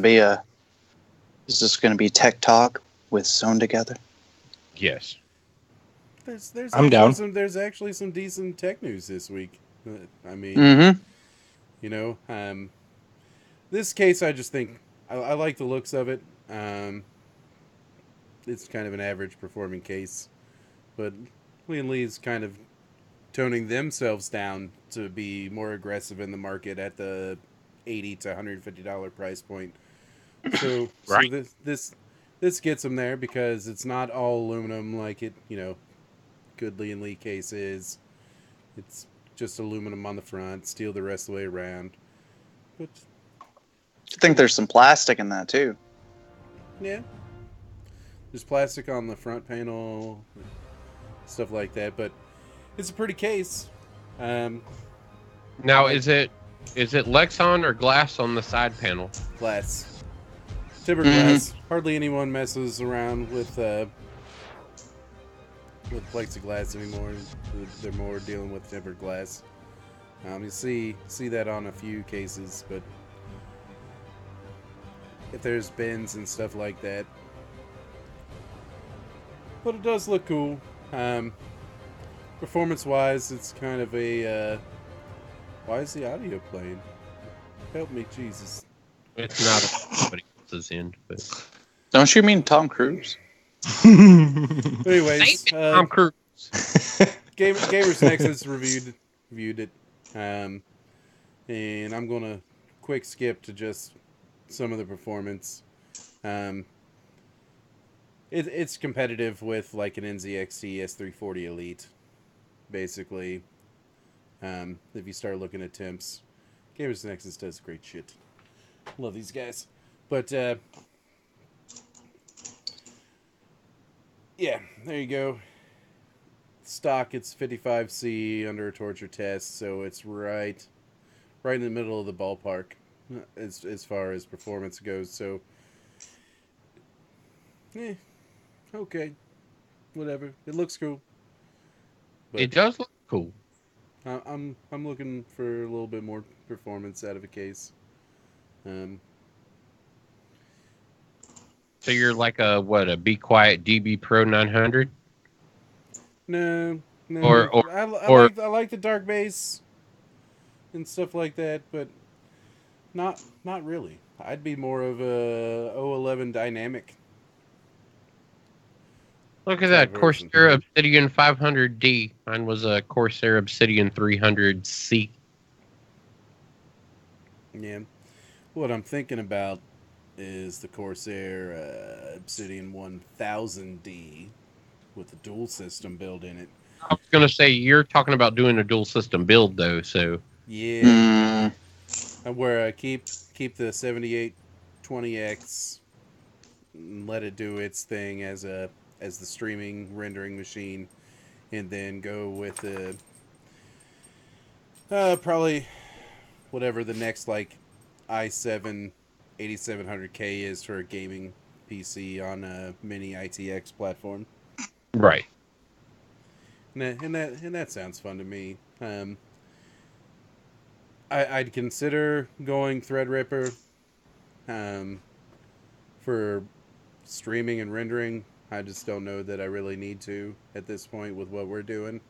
be tech talk with Sewn Together? Yes. I'm down. There's actually some decent tech news this week. I mean, you know, this case, I just think I like the looks of it. It's kind of an average performing case, but Lee and Lee's kind of toning themselves down to be more aggressive in the market at the $80 to $150 price point. So, right. So this gets them there because it's not all aluminum like it, you know, good Lee and Lee case is. It's just aluminum on the front, steel the rest of the way around. But I think there's some plastic in that too. Yeah. There's plastic on the front panel, stuff like that, but it's a pretty case. Now, is it Lexan or glass on the side panel? Glass. Timber glass. Hardly anyone messes around with plexiglass anymore. They're more dealing with tempered glass. You see that on a few cases, but if there's bends and stuff like that. But it does look cool. Performance-wise, it's kind of a... why is the audio playing? Help me, Jesus. It's not somebody else's end, but... Don't you mean Tom Cruise? Anyways, Tom Cruise. Gamers Nexus reviewed it. And I'm going to quick skip to just some of the performance. It's competitive with like an NZXT S340 Elite, basically. If you start looking at temps, Gamers Nexus does great shit. Love these guys, but yeah, there you go. Stock, it's 55C under a torture test, so it's right in the middle of the ballpark as far as performance goes. So, okay, whatever. It looks cool. But it does look cool. I'm looking for a little bit more performance out of a case. So you're like a Be Quiet DB Pro 900? No. Or I like the dark base and stuff like that, but not really. I'd be more of a 011 dynamic. Look at that, Corsair Obsidian 500D. Mine was a Corsair Obsidian 300C. Yeah. What I'm thinking about is the Corsair Obsidian 1000D with the dual system build in it. I was going to say, you're talking about doing a dual system build, though, so... Yeah. Where I keep the 7820X and let it do its thing as the streaming rendering machine, and then go with the probably whatever the next like i7 8700K is for a gaming PC on a mini ITX platform. Right. And that sounds fun to me. I'd consider going Threadripper for streaming and rendering. I just don't know that I really need to at this point with what we're doing.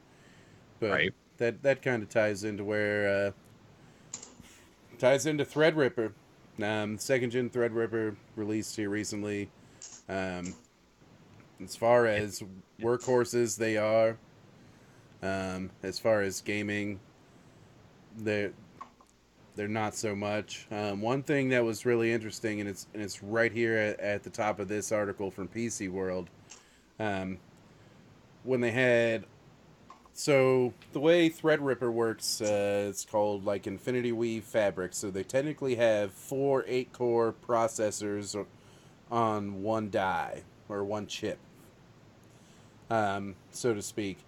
But right. that kind of ties into where ties into Threadripper. Second gen Threadripper released here recently. As far as workhorses, they are. As far as gaming, they're not so much. One thing that was really interesting, and it's right here at the top of this article from PC World, when they had, so the way Threadripper works, it's called like Infinity Weave Fabric. So they technically have 4 8-core processors on one die or one chip, so to speak,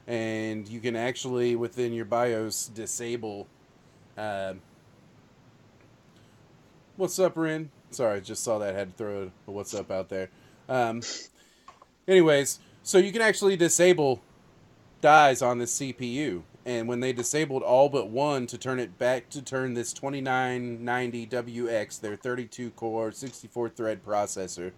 and you can actually within your BIOS disable. What's up, Rin? Sorry, just saw that. Had to throw a what's up out there. Anyways, so you can actually disable dies on this CPU. And when they disabled all but one to turn it back to turn this 2990WX, their 32-core, 64-thread processor,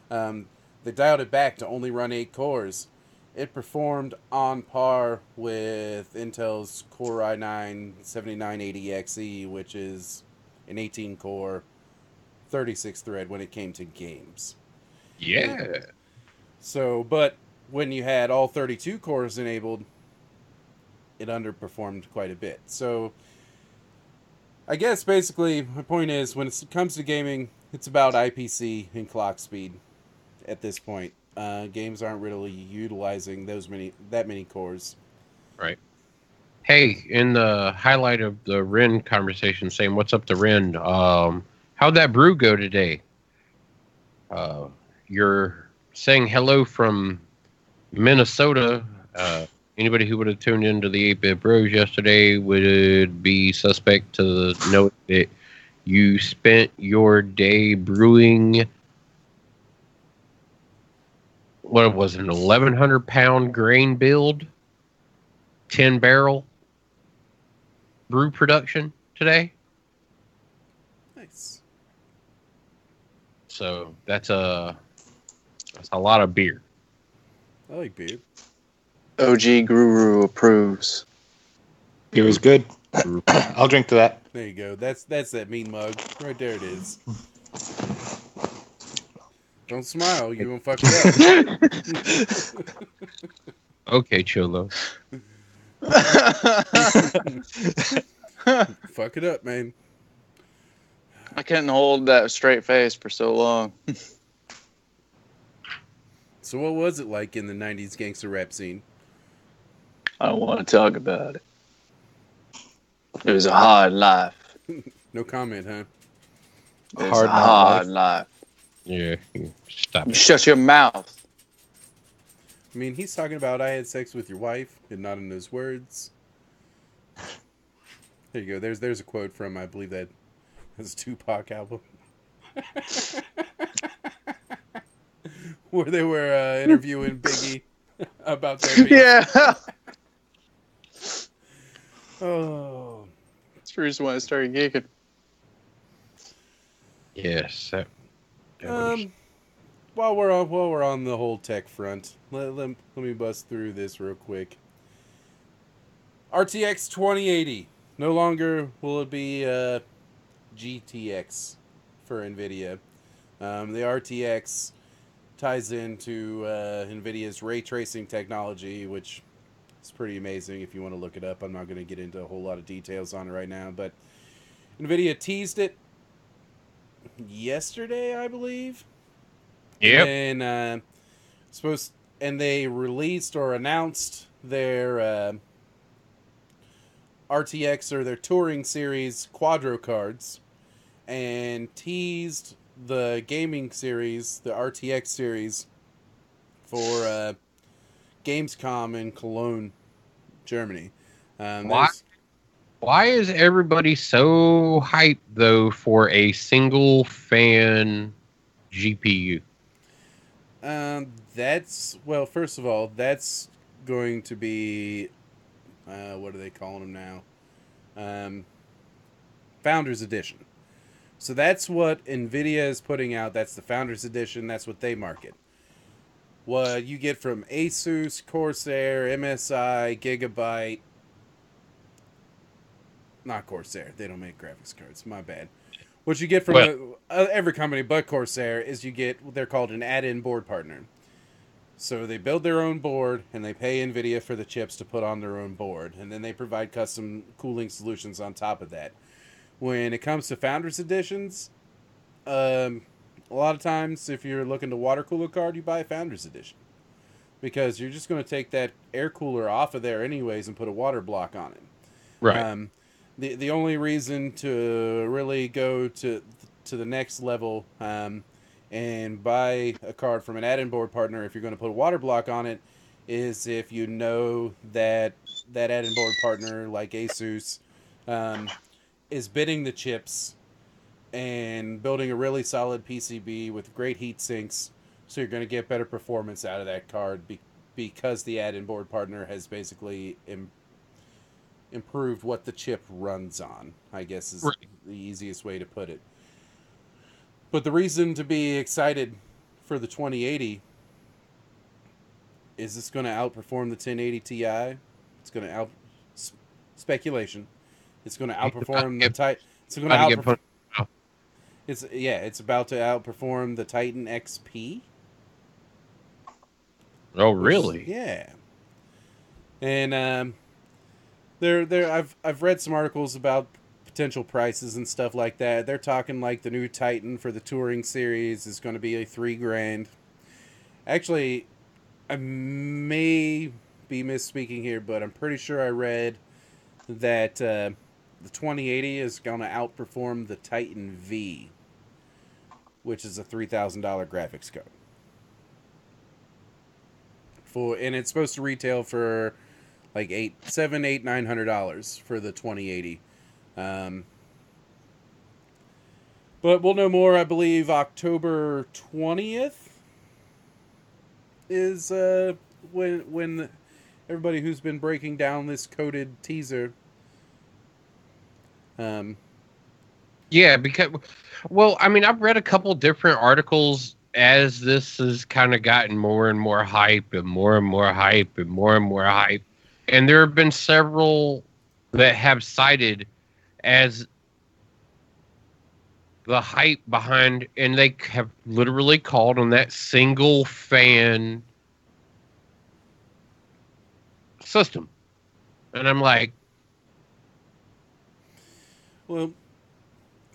they dialed it back to only run 8 cores. It performed on par with Intel's Core i9 7980XE, which is an 18-core, 36-thread when it came to games. Yeah. So, but when you had all 32 cores enabled, it underperformed quite a bit. So, I guess basically my point is when it comes to gaming, it's about IPC and clock speed at this point. Games aren't really utilizing that many cores. Right. Hey, in the highlight of the Ren conversation, saying what's up to Ren, how'd that brew go today? You're saying hello from Minnesota. Anybody who would have tuned into the 8-Bit Bros yesterday would be suspect to note that you spent your day brewing, what was it, an 1,100-pound grain build, 10-barrel brew production today. Nice. So that's a lot of beer. I like beer. OG Guru approves. It was good. I'll drink to that. There you go. That's that mean mug. Right there it is. Don't smile. You're going to fuck it up. Okay, Cholo. Fuck it up, man. I couldn't hold that straight face for so long. So what was it like in the 90s gangster rap scene? I don't want to talk about it. It was a hard life. No comment, huh? It was a hard life. Yeah, stop it. Shut your mouth. I mean, he's talking about I had sex with your wife, and not in those words. There you go. There's a quote from, I believe that was a Tupac album. Where they were interviewing Biggie about their beef. Yeah. Oh. That's the reason why I started geeking. Yes. While we're on the whole tech front, let me bust through this real quick. RTX 2080. No longer will it be GTX for NVIDIA. The RTX ties into NVIDIA's ray tracing technology, which is pretty amazing if you want to look it up. I'm not going to get into a whole lot of details on it right now, but NVIDIA teased it yesterday, I believe. Yep. And they released or announced their RTX or their Touring Series Quadro cards, and teased the gaming series, the RTX series, for Gamescom in Cologne, Germany. Why is everybody so hyped, though, for a single fan GPU? First of all, that's going to be, what are they calling them now? Founders Edition. So that's what NVIDIA is putting out. That's the Founders Edition. That's what they market. What you get from Asus, Corsair, MSI, Gigabyte. Not Corsair. They don't make graphics cards. My bad. What you get from every company but Corsair is you get what they're called an add-in board partner. So they build their own board, and they pay NVIDIA for the chips to put on their own board. And then they provide custom cooling solutions on top of that. When it comes to Founders Editions, a lot of times if you're looking to water cool a card, you buy a Founders Edition. Because you're just going to take that air cooler off of there anyways and put a water block on it. Right. The only reason to really go to the next level and buy a card from an add-in board partner, if you're going to put a water block on it, is if you know that add-in board partner, like Asus, is bidding the chips and building a really solid PCB with great heat sinks, so you're going to get better performance out of that card because the add-in board partner has basically improved what the chip runs on, I guess is the easiest way to put it. But the reason to be excited for the 2080 is it's going to outperform the 1080 Ti. It's going to speculation. It's going to outperform the Titan. It's going to outperform. It's about to outperform the Titan XP. Oh, really? Yeah. And I've read some articles about potential prices and stuff like that. They're talking like the new Titan for the Touring Series is going to be $3,000. Actually, I may be misspeaking here, but I'm pretty sure I read that the 2080 is going to outperform the Titan V, which is a $3,000 graphics card. And it's supposed to retail for like $900 for the 2080. But we'll know more, I believe, October 20th is when everybody who's been breaking down this coded teaser. Yeah, because, well, I mean, I've read a couple different articles as this has kind of gotten more and more hype and more and more hype and more and more hype. And there have been several that have cited as the hype behind, and they have literally called on that single fan system. And I'm like, well,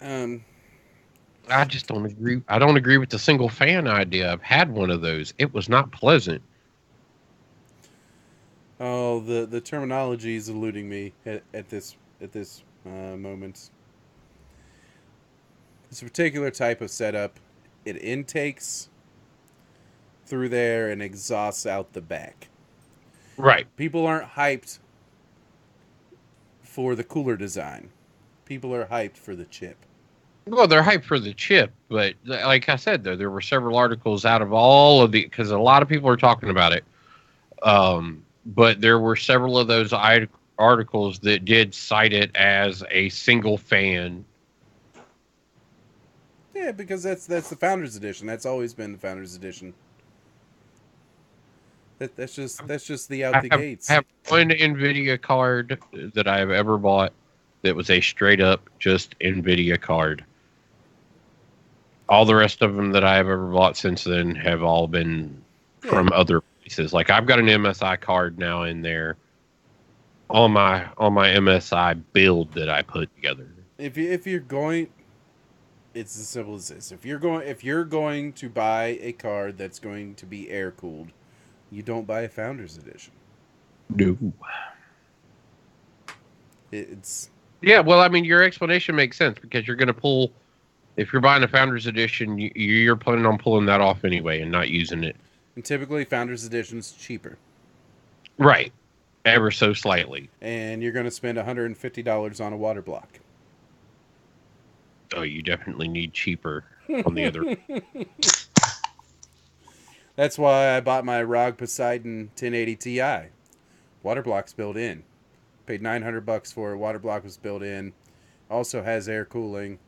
I just don't agree. I don't agree with the single fan idea. I've had one of those. It was not pleasant. Oh, the terminology is eluding me at this moment. It's a particular type of setup. It intakes through there and exhausts out the back. Right. People aren't hyped for the cooler design. People are hyped for the chip. Well, they're hyped for the chip, but like I said, there were several articles out of all of the, because a lot of people are talking about it. But there were several of those articles that did cite it as a single fan. Yeah, because that's the Founders Edition. That's always been the Founders Edition. That's just the out the gates. I have one NVIDIA card that I have ever bought that was a straight up just NVIDIA card. All the rest of them that I have ever bought since then have all been from other places. Like I've got an MSI card now in there. On my MSI build that I put together. If you're going, it's as simple as this. If you're going to buy a card that's going to be air cooled, you don't buy a Founders Edition. No. It's well, I mean, your explanation makes sense because you're going to pull. If you're buying a Founders Edition, you're planning on pulling that off anyway and not using it. And typically, Founders Edition's cheaper. Right. Ever so slightly. And you're going to spend $150 on a water block. Oh, you definitely need cheaper on the other. That's why I bought my ROG Poseidon 1080 Ti. Water block's built in. Paid $900 for it. Water block was built in. Also has air cooling.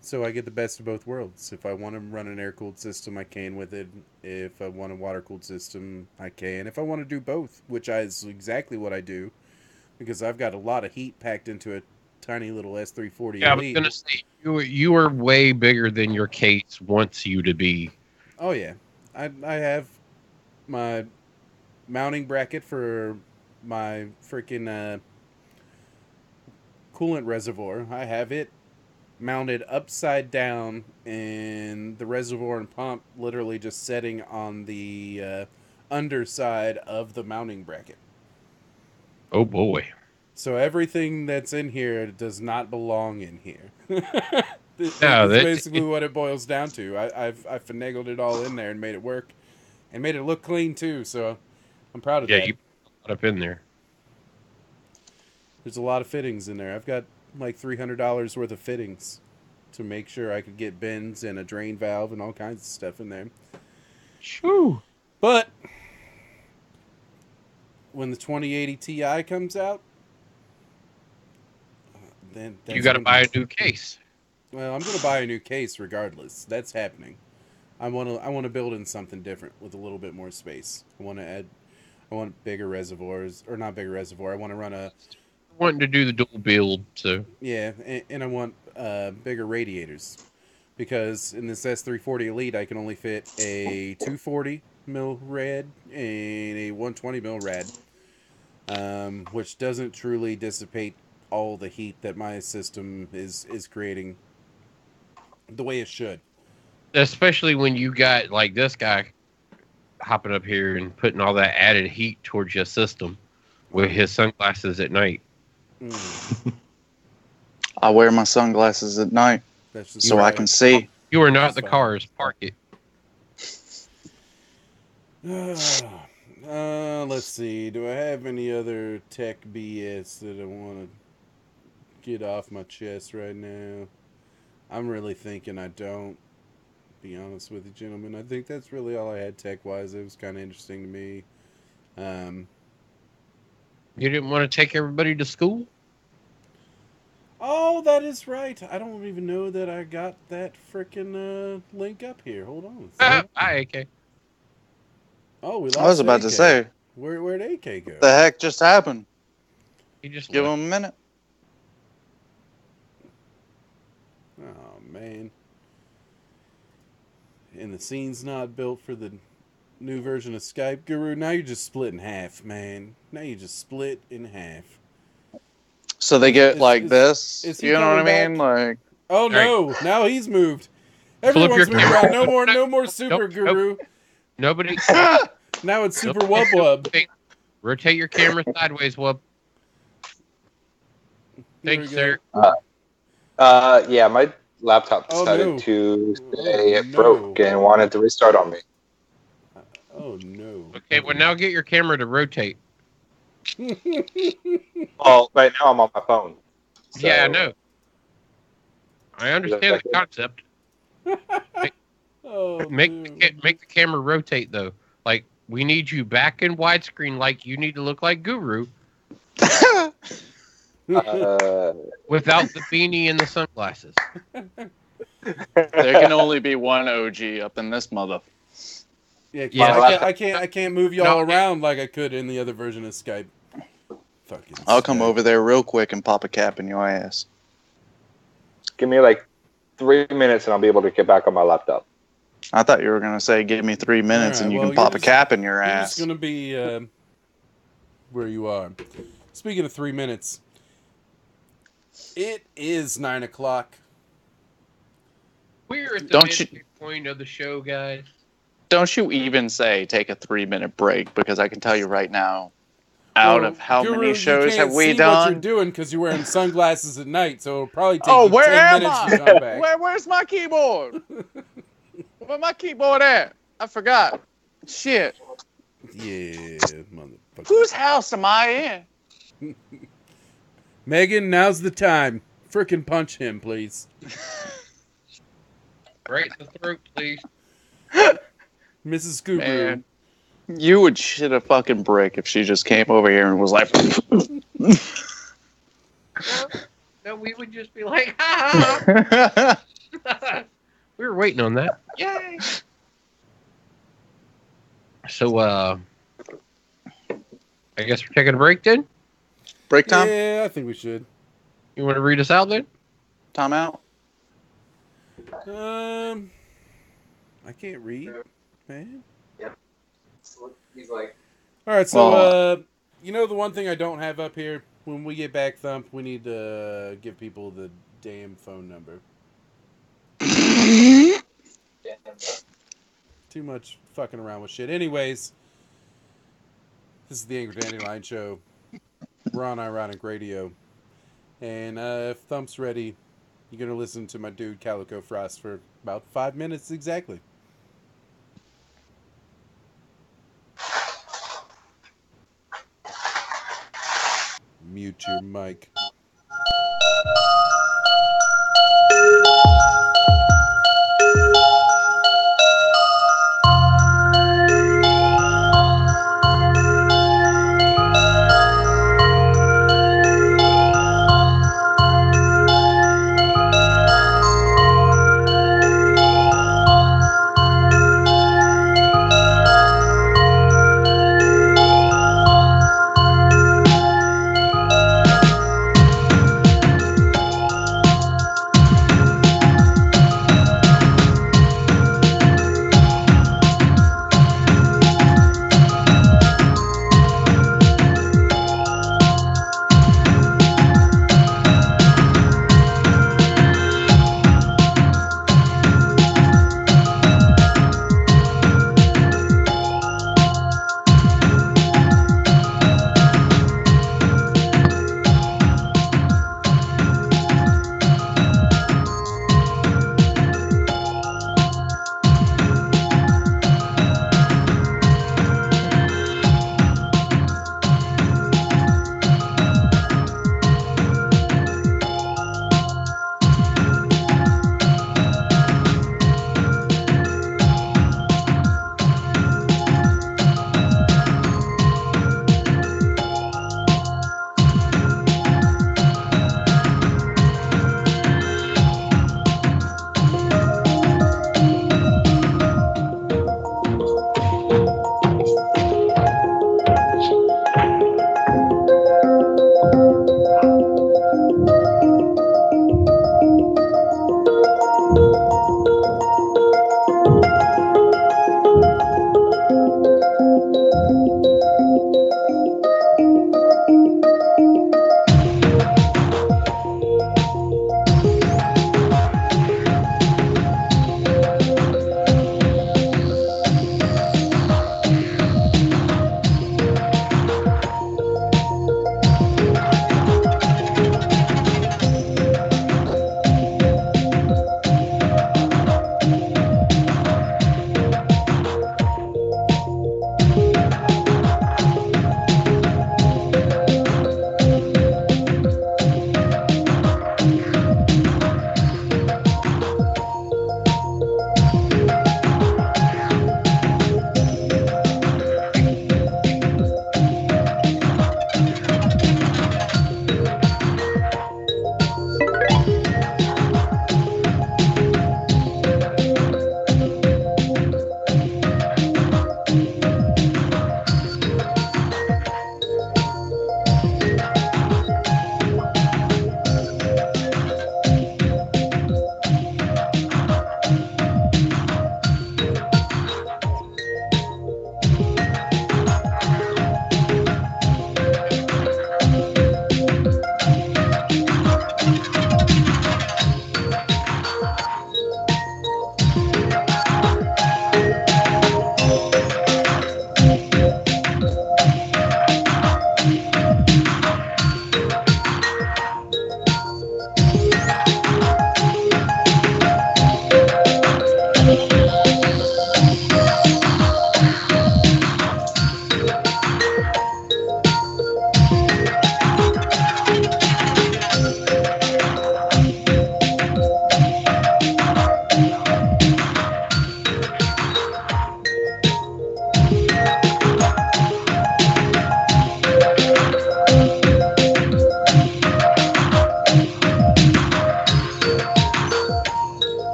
So I get the best of both worlds. If I want to run an air-cooled system, I can with it. If I want a water-cooled system, I can. If I want to do both, which is exactly what I do, because I've got a lot of heat packed into a tiny little S340 Yeah, Elite. I was going to say, you are way bigger than your case wants you to be. Oh, yeah. I have my mounting bracket for my freaking coolant reservoir. I have it mounted upside down, and the reservoir and pump literally just setting on the underside of the mounting bracket. Oh boy. So everything that's in here does not belong in here. That's basically what it boils down to. I've finagled it all in there and made it work, and made it look clean too, so I'm proud of that. Yeah, you put up in there. There's a lot of fittings in there. I've got like $300 worth of fittings to make sure I could get bends and a drain valve and all kinds of stuff in there. Shoo. But when the 2080 Ti comes out, then you got to buy a new case. Well, I'm going to buy a new case regardless. That's happening. I want to build in something different with a little bit more space. I want bigger reservoirs, or not bigger reservoir. I want to run wanting to do the dual build, so yeah, and I want bigger radiators, because in this S340 Elite I can only fit a 240 mil rad and a 120 mil rad, which doesn't truly dissipate all the heat that my system is creating the way it should. Especially when you got like this guy hopping up here and putting all that added heat towards your system with his sunglasses at night. I wear my sunglasses at night so I can see. You are not the cars. Park it. Let's see. Do I have any other tech BS that I want to get off my chest right now? I'm really thinking I don't. Be honest with you, gentlemen. I think that's really all I had tech-wise. It was kind of interesting to me. You didn't want to take everybody to school? Oh, that is right. I don't even know that I got that freaking link up here. Hold on. Hi, AK. Oh, we lost I was about AK. to say. Where'd AK go? The heck just happened? He just Give left. him a minute. Oh, man. And the scene's not built for the new version of Skype. Guru, now you're just split in half, man. Now you just split in half. So they get this. Is you know what I mean? Like, oh no! Right. Now he's moved. Everyone's moved around. No more Super Guru. Nobody. Now it's Super Wub Wub. Rotate your camera sideways, Wub. Thanks, sir. Yeah, my laptop decided to say it broke and wanted to restart on me. Oh no. Okay, well now get your camera to rotate. Well, right now I'm on my phone. So. Yeah, I know. I understand the concept. Make the camera rotate though. Like we need you back in widescreen. Like you need to look like Guru. Without the beanie and the sunglasses. There can only be one OG up in this mother. Yeah, I can't move y'all around like I could in the other version of Skype. I'll come over there real quick and pop a cap in your ass. Give me like 3 minutes and I'll be able to get back on my laptop. I thought you were going to say, give me 3 minutes and you can pop a cap in your ass. It's going to be where you are. Speaking of 3 minutes, it is 9 o'clock. We're at the midway point of the show, guys. Don't you even say take a 3-minute break, because I can tell you right now, out of how many shows have we done? You can't see what you're doing because you're wearing sunglasses at night, so it'll probably take you 10 minutes to come back. Where's my keyboard? Where's my keyboard at? I forgot. Shit. Yeah, motherfucker. Whose house am I in? Megan, now's the time. Frickin' punch him, please. Right in the throat, please. Mrs. Guru. Man, you would shit a fucking brick if she just came over here and was like... No, we would just be like, ha ha. We were waiting on that. Yay! So, I guess we're taking a break then? Break time? Yeah, I think we should. You want to read us out then? Time out? I can't read, man. Yep. He's like... Alright, so, you know the one thing I don't have up here? When we get back, Thump, we need to give people the damn phone number. Too much fucking around with shit. Anyways, this is the Angry Dandelion Show. We're on Ironic Radio. And if Thump's ready, you're going to listen to my dude Calico Frost for about 5 minutes exactly. Mute your mic.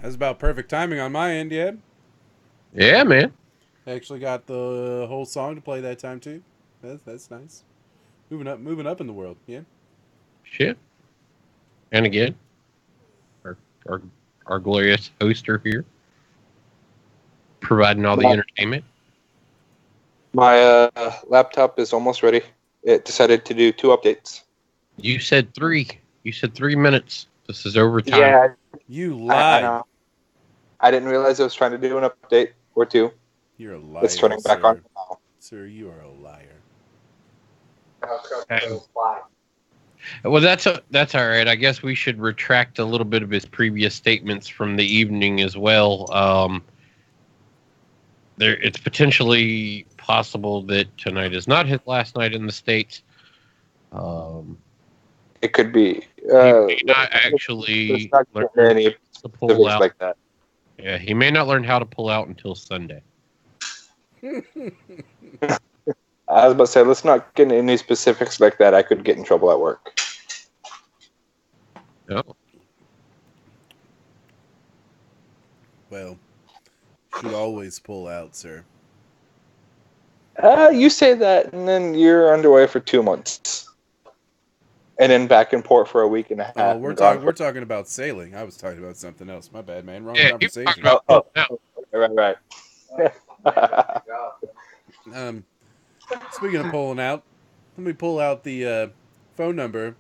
That's about perfect timing on my end, yeah. Yeah, man. I actually got the whole song to play that time too. That's nice. Moving up in the world, yeah. Shit. And again, our glorious hoster here, providing all the entertainment. My laptop is almost ready. It decided to do 2 updates. You said 3. You said 3 minutes. This is overtime. Yeah, you lied. I didn't realize I was trying to do an update or 2. You're a liar. It's turning back on now. Sir, you are a liar. Well, that's all right. I guess we should retract a little bit of his previous statements from the evening as well. It's potentially possible that tonight is not his last night in the States. It could be. He may not actually learn to pull out. Like that. Yeah, he may not learn how to pull out until Sunday. I was about to say, let's not get into any specifics like that. I could get in trouble at work. No. Well, should always pull out, sir. You say that, and then you're underway for 2 months. And then back in port for a week and a half. Oh, we're talking about sailing. I was talking about something else. My bad, man. Wrong conversation. Right. Speaking of pulling out, let me pull out the phone number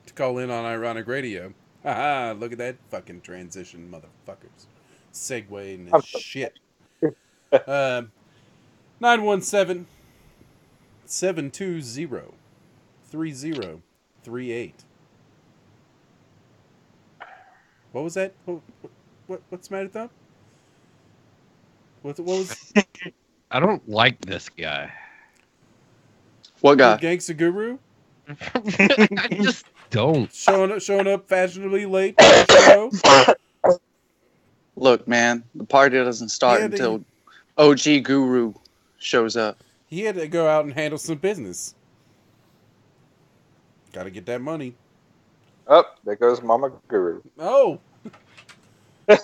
to call in on Ironic Radio. Haha, look at that fucking transition, motherfuckers. Segue and this shit. 917-720-3038. What was that? What's the matter, Thumb? What was... I don't like this guy. What guy? Gangsta Guru? I just don't. Showing up fashionably late to the show? Look, man, the party doesn't start until OG Guru shows up. He had to go out and handle some business. Got to get that money. Oh, there goes Mama Guru. Oh! I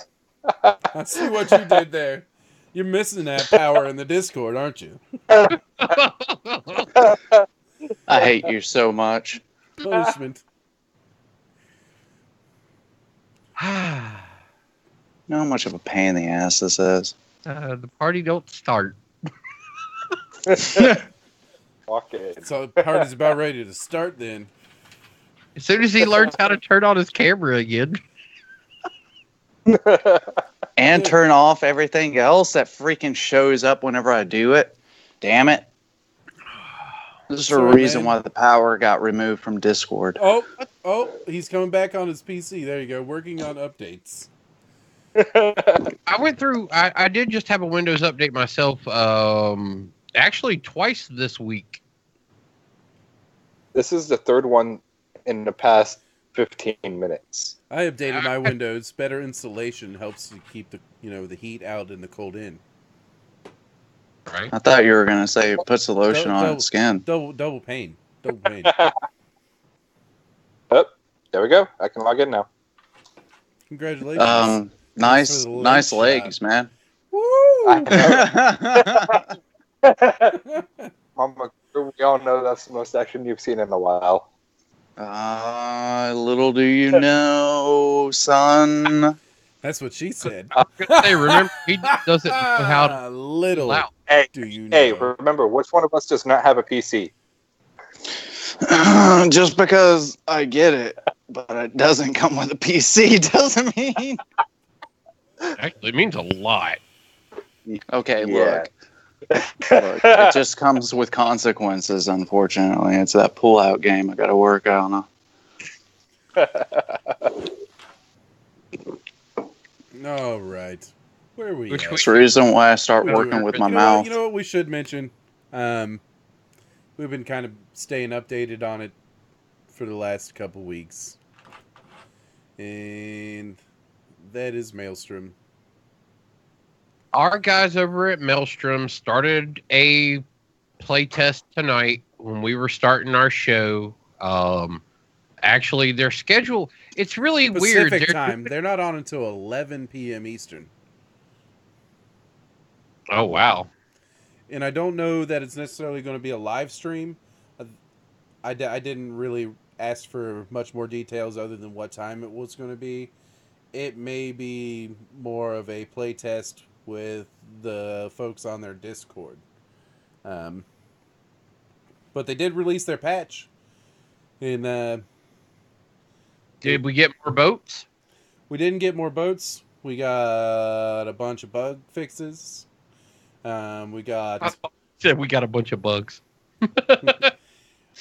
see what you did there. You're missing that power in the Discord, aren't you? I hate you so much. Punishment. You know how much of a pain in the ass this is? The party don't start. Okay. So the party's about ready to start then. As soon as he learns how to turn on his camera again. And turn off everything else that freaking shows up whenever I do it. Damn it. This is the reason why the power got removed from Discord. Oh, he's coming back on his PC. There you go. Working on updates. I went through, I did just have a Windows update myself, actually twice this week. This is the third one in the past 15 minutes. I updated my Windows. Better installation helps to keep the the heat out and the cold in. Right. I thought you were gonna say it puts the lotion on its skin. Double pain. Double pain. Oh, there we go. I can log in now. Congratulations. Nice legs, man. Woo! Mama, we all know that's the most action you've seen in a while. Little do you know, son. That's what she said. Hey, remember, he doesn't know how to little out. do you know. Hey, remember, which one of us does not have a PC? Just because I get it, but it doesn't come with a PC doesn't mean... Actually, it means a lot. Okay, look, it just comes with consequences, unfortunately. It's that pull-out game I got to work on. All right. Where are we at? That's the reason why I start working with my mouth. You know what we should mention? We've been kind of staying updated on it for the last couple weeks. And that is Maelstrom. Our guys over at Maelstrom started a playtest tonight when we were starting our show. Actually, their schedule, it's really Pacific weird. time. They're not on until 11 p.m. Eastern. Oh, wow. And I don't know that it's necessarily going to be a live stream. I didn't really ask for much more details other than what time it was going to be. It may be more of a play test with the folks on their Discord. But they did release their patch. And did we get more boats? We didn't get more boats. We got a bunch of bug fixes. We got a bunch of bugs.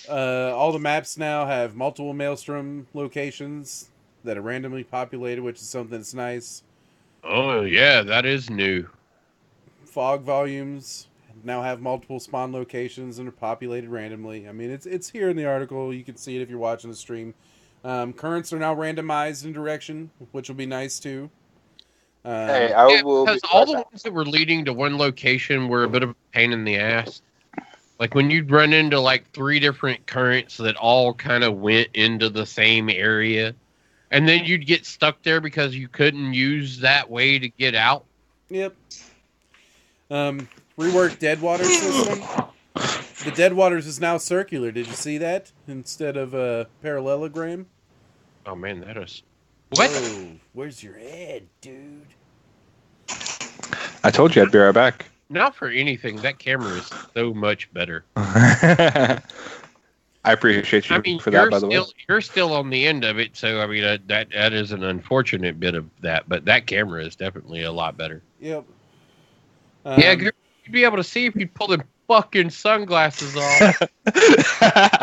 All the maps now have multiple Maelstrom locations that are randomly populated, which is something that's nice. Oh, yeah, that is new. Fog volumes now have multiple spawn locations and are populated randomly. I mean, it's here in the article. You can see it if you're watching the stream. Currents are now randomized in direction, which will be nice, too. Hey, I will. Because all the ones that were leading to one location were a bit of a pain in the ass. Like when you'd run into like 3 different currents that all kind of went into the same area, and then you'd get stuck there because you couldn't use that way to get out. Yep. Reworked Deadwater system. The Deadwaters is now circular. Did you see that instead of a parallelogram? Oh man, that is. What? Whoa, where's your head, dude? I told you I'd be right back. Not for anything. That camera is so much better. I appreciate you for that, by the way. You're still on the end of it, so I mean that is an unfortunate bit of that, but that camera is definitely a lot better. Yep. Yeah, you'd be able to see if you pull the fucking sunglasses off.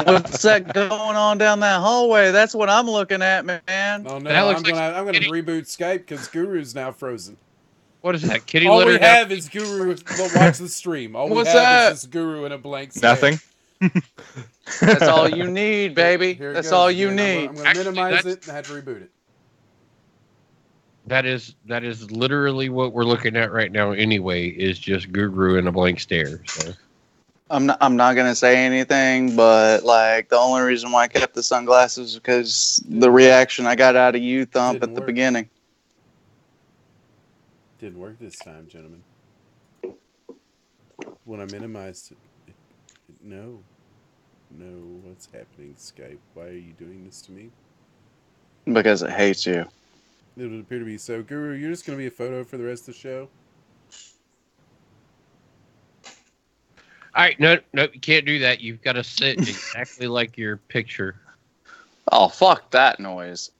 What's that going on down that hallway? That's what I'm looking at, man. Oh no, I'm gonna reboot Skype because Guru's now frozen. What is that, kitty all litter? All we have is Guru. Watch the stream. All we have is this Guru in a blank stare. Nothing. That's all you need, baby. That's all you need. I'm going to minimize it and I had to reboot it. That is literally what we're looking at right now. Anyway, is just Guru in a blank stare. So. I'm not gonna say anything, but like the only reason why I kept the sunglasses is because the reaction I got out of you, Thump, at the beginning. Didn't work this time, gentlemen. When I minimized it, no, what's happening, Skype? Why are you doing this to me? Because it hates you. It would appear to be so. Guru, you're just going to be a photo for the rest of the show? All right, no, you can't do that. You've got to sit exactly like your picture. Oh, fuck that noise.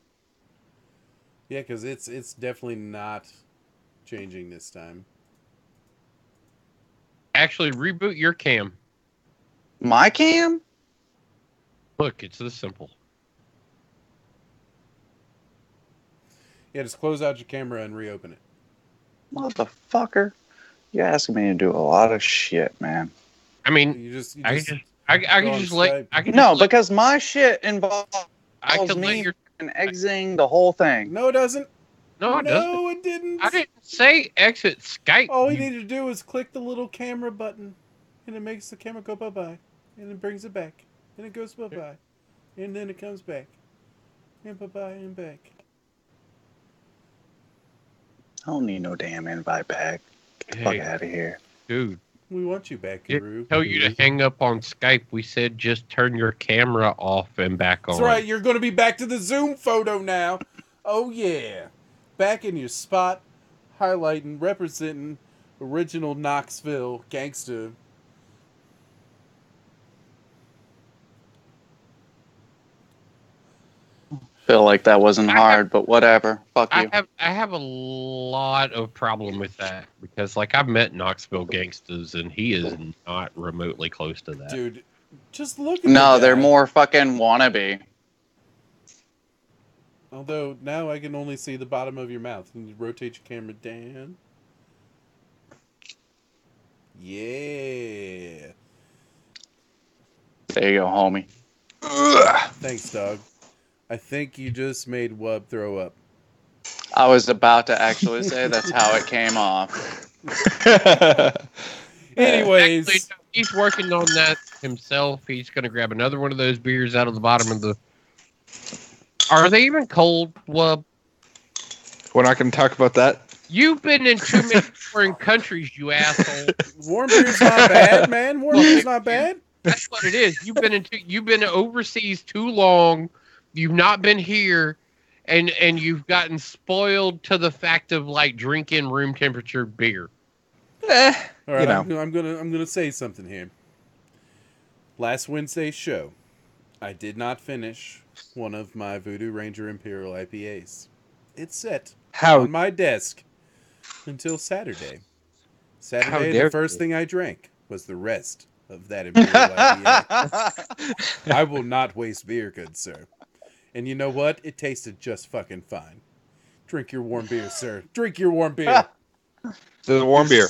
Yeah, because it's definitely not changing this time. Actually, reboot your cam. My cam? Look, it's this simple. Yeah, just close out your camera and reopen it. Motherfucker. You're asking me to do a lot of shit, man. I mean, I can just let... because my shit involves me and exiting the whole thing. No, it doesn't. No, it doesn't. No, it didn't. I didn't say exit Skype. All you need to do is click the little camera button, and it makes the camera go bye-bye, and it brings it back, and it goes bye-bye, and then it comes back, and bye-bye, and back. I don't need no damn invite back. Get the fuck out of here. Dude. We want you back, Guru. Tell you to hang up on Skype. We said just turn your camera off and back on. That's right. You're going to be back to the Zoom photo now. Oh, yeah. Back in your spot, highlighting, representing original Knoxville gangster. Feel like that wasn't hard, but whatever. Fuck you. I have a lot of problem with that because, like, I've met Knoxville gangsters and he is not remotely close to that. Dude, just look at No, they're more fucking wannabe. Although now I can only see the bottom of your mouth. Can you rotate your camera down? Yeah. There you go, homie. Thanks, dog. I think you just made Wub throw up. I was about to actually say that's how it came off. Anyways. Actually, he's working on that himself. He's going to grab another one of those beers out of the bottom of the Are they even cold, Wub? We're not going to talk about that. You've been in too many foreign countries, you asshole. Warm beer's not bad, man. Warm beer's not bad. That's what it is. You've been overseas too long. You've not been here, and you've gotten spoiled to the fact of like drinking room temperature beer. All right, I'm gonna say something here. Last Wednesday's show, I did not finish one of my Voodoo Ranger Imperial IPAs. It's set on my desk until Saturday. Saturday, the first thing I drank was the rest of that Imperial IPA. I will not waste beer, good sir. And you know what? It tasted just fucking fine. Drink your warm beer, sir. Drink your warm beer. It's a warm beer.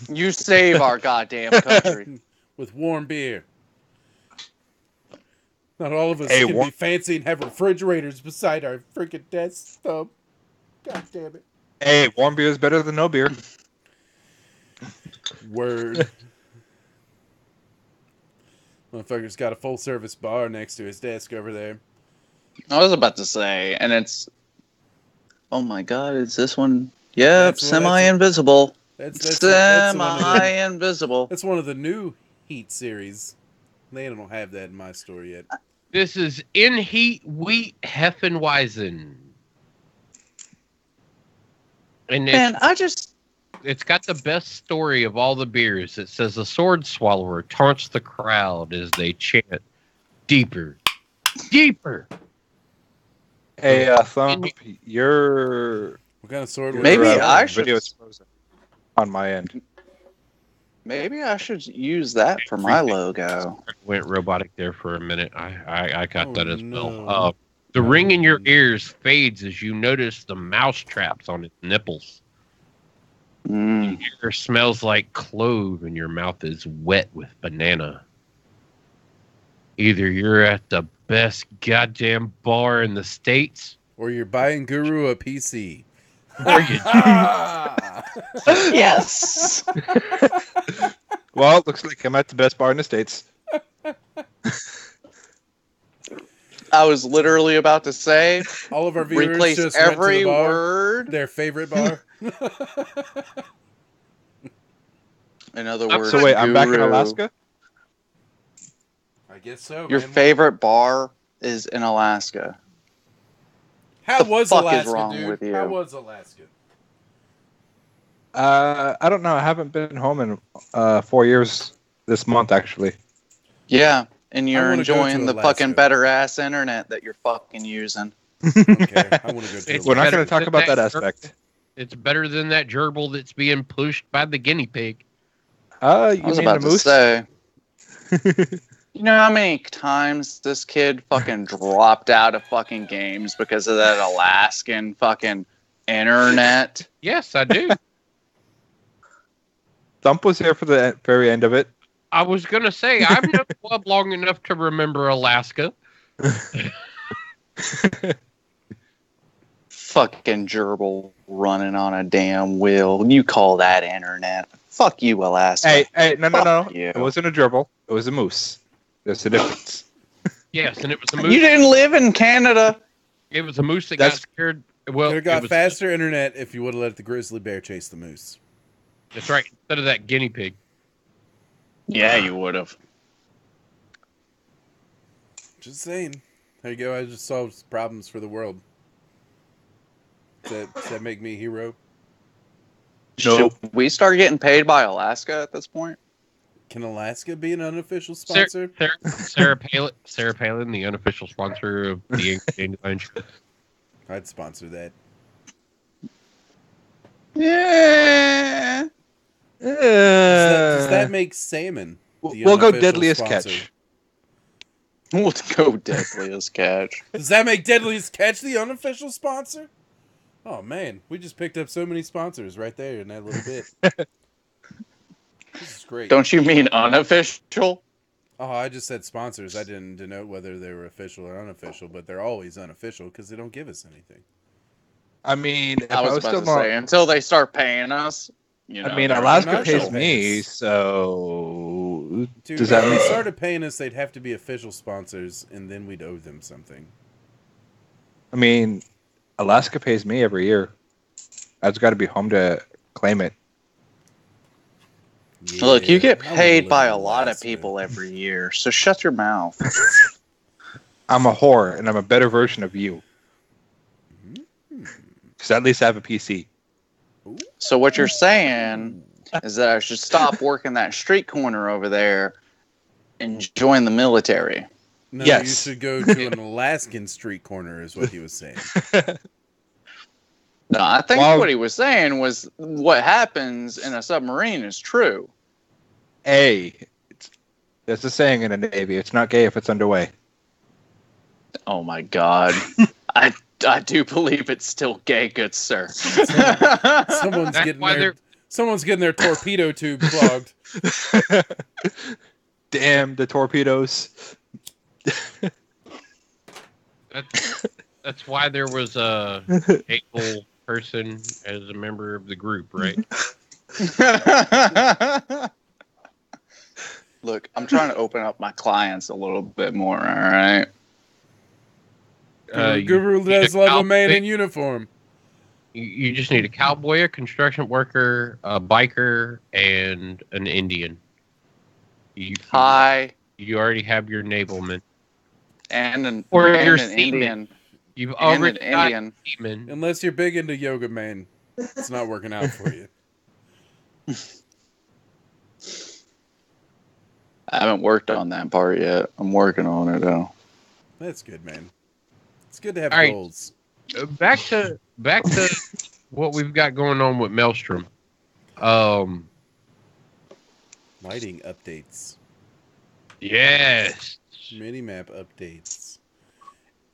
You save our goddamn country. With warm beer. Not all of us can be fancy and have refrigerators beside our freaking desktop. God damn it. Hey, warm beer is better than no beer. Word. Motherfucker's got a full service bar next to his desk over there. I was about to say, and it's... Oh my god, is this one... Yep, semi-invisible. Semi-invisible. That's one of the new Heat series. They don't have that in my store yet. This is In Heat Wheat Hefeweizen. And it's got the best story of all the beers. It says a sword swallower taunts the crowd as they chant, "Deeper, deeper." Hey, Thump, your what kind of sword? Maybe I should. Video is frozen on my end. Maybe I should use that for my logo. Went robotic there for a minute. I got that as well. The ring in your ears fades as you notice the mouse traps on its nipples. Your ear smells like clove and your mouth is wet with banana. Either you're at the best goddamn bar in the States, or you're buying Guru a PC. Or you Yes. Well, it looks like I'm at the best bar in the States. I was literally about to say, all of our viewers replace just every went to the bar, word. their favorite bar. In other words, so wait, I'm back in Alaska? I guess so. Your favorite bar is in Alaska. How was Alaska, is wrong dude? with you? How was Alaska? I don't know. I haven't been home in 4 years this month, actually. Yeah, and you're enjoying the fucking better ass internet that you're fucking using. Okay, I want to go. We're not going to talk about that aspect. It's better than that gerbil that's being pushed by the guinea pig. You I was mean about the to moose? say. You know how many times this kid fucking dropped out of fucking games because of that Alaskan fucking internet? Yes, I do. Thump was here for the very end of it. I was going to say, I've known Club long enough to remember Alaska. Fucking gerbil running on a damn wheel. You call that internet? Fuck you, Alaska. Hey, no. You. It wasn't a gerbil. It was a moose. There's a difference. Yes, and it was a moose. You didn't live in Canada. It was a moose that got scared. Well, it got faster internet if you would have let the grizzly bear chase the moose. That's right. Instead of that guinea pig. Yeah, you would have. Just saying. There you go. I just solved problems for the world. Does that make me a hero? Should we start getting paid by Alaska at this point? Can Alaska be an unofficial sponsor? Sarah Palin, the unofficial sponsor of the Dandelion. I'd sponsor that. Yeah. Does that make salmon? We'll go deadliest sponsor? catch. We'll go deadliest catch. Does that make deadliest catch the unofficial sponsor? Oh man, we just picked up so many sponsors right there in that little bit. This is great. Don't you mean unofficial? Oh, I just said sponsors. I didn't denote whether they were official or unofficial, but they're always unofficial because they don't give us anything. I mean, I was about to say, until they start paying us. You know, I mean, Alaska pays me, so dude, does that mean if they started paying us? They'd have to be official sponsors, and then we'd owe them something. I mean, Alaska pays me every year. I've got to be home to claim it. Yeah, look, you get paid by a lot of people every year, so shut your mouth. I'm a whore, and I'm a better version of you. Because at least I have a PC. So what you're saying is that I should stop working that street corner over there and join the military. No, yes. You should go to an Alaskan street corner is what he was saying. No, I think what he was saying was what happens in a submarine is true. There's a saying in the Navy, it's not gay if it's underway. Oh my God. I do believe it's still gay, good sir. Someone's getting their torpedo tube clogged. Damn the torpedoes. That's why there was a hateful person as a member of the group, right? Look, I'm trying to open up my clients a little bit more, all right? Guru does love a man in uniform. You just need a cowboy, a construction worker, a biker, and an Indian. You already have your navalman. And an Indian. You've already got an Indian. Unless you're big into yoga, man. It's not working out for you. I haven't worked on that part yet. I'm working on it, though. That's good, man. It's good to have goals. Back to what we've got going on with Maelstrom. Lighting updates. Yes. Minimap updates.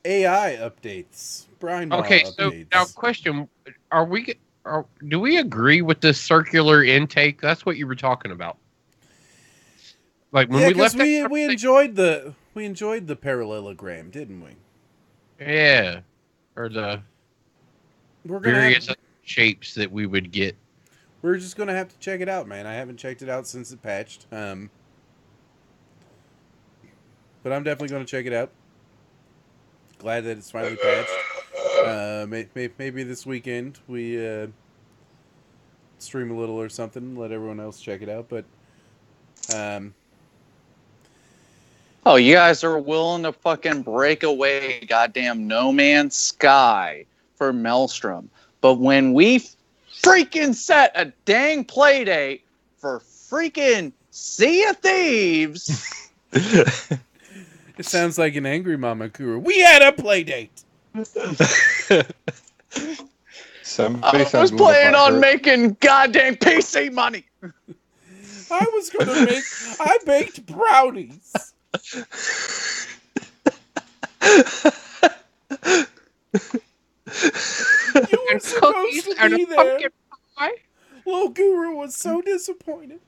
AI updates. Brian updates. So now question, do we agree with this circular intake? That's what you were talking about. Like when we left we enjoyed the parallelogram, didn't we? Yeah. Or the various shapes that we would get. We're just going to have to check it out, man. I haven't checked it out since it patched. But I'm definitely going to check it out. Glad that it's finally patched. Maybe this weekend we stream a little or something. Let everyone else check it out. But oh, you guys are willing to fucking break away goddamn No Man's Sky for Maelstrom. But when we freaking set a dang play date for freaking Sea of Thieves... It sounds like an angry mama Kuru. We had a play date! I was planning on making goddamn PC money! I baked brownies! You were supposed to be there. Little Guru was so disappointed.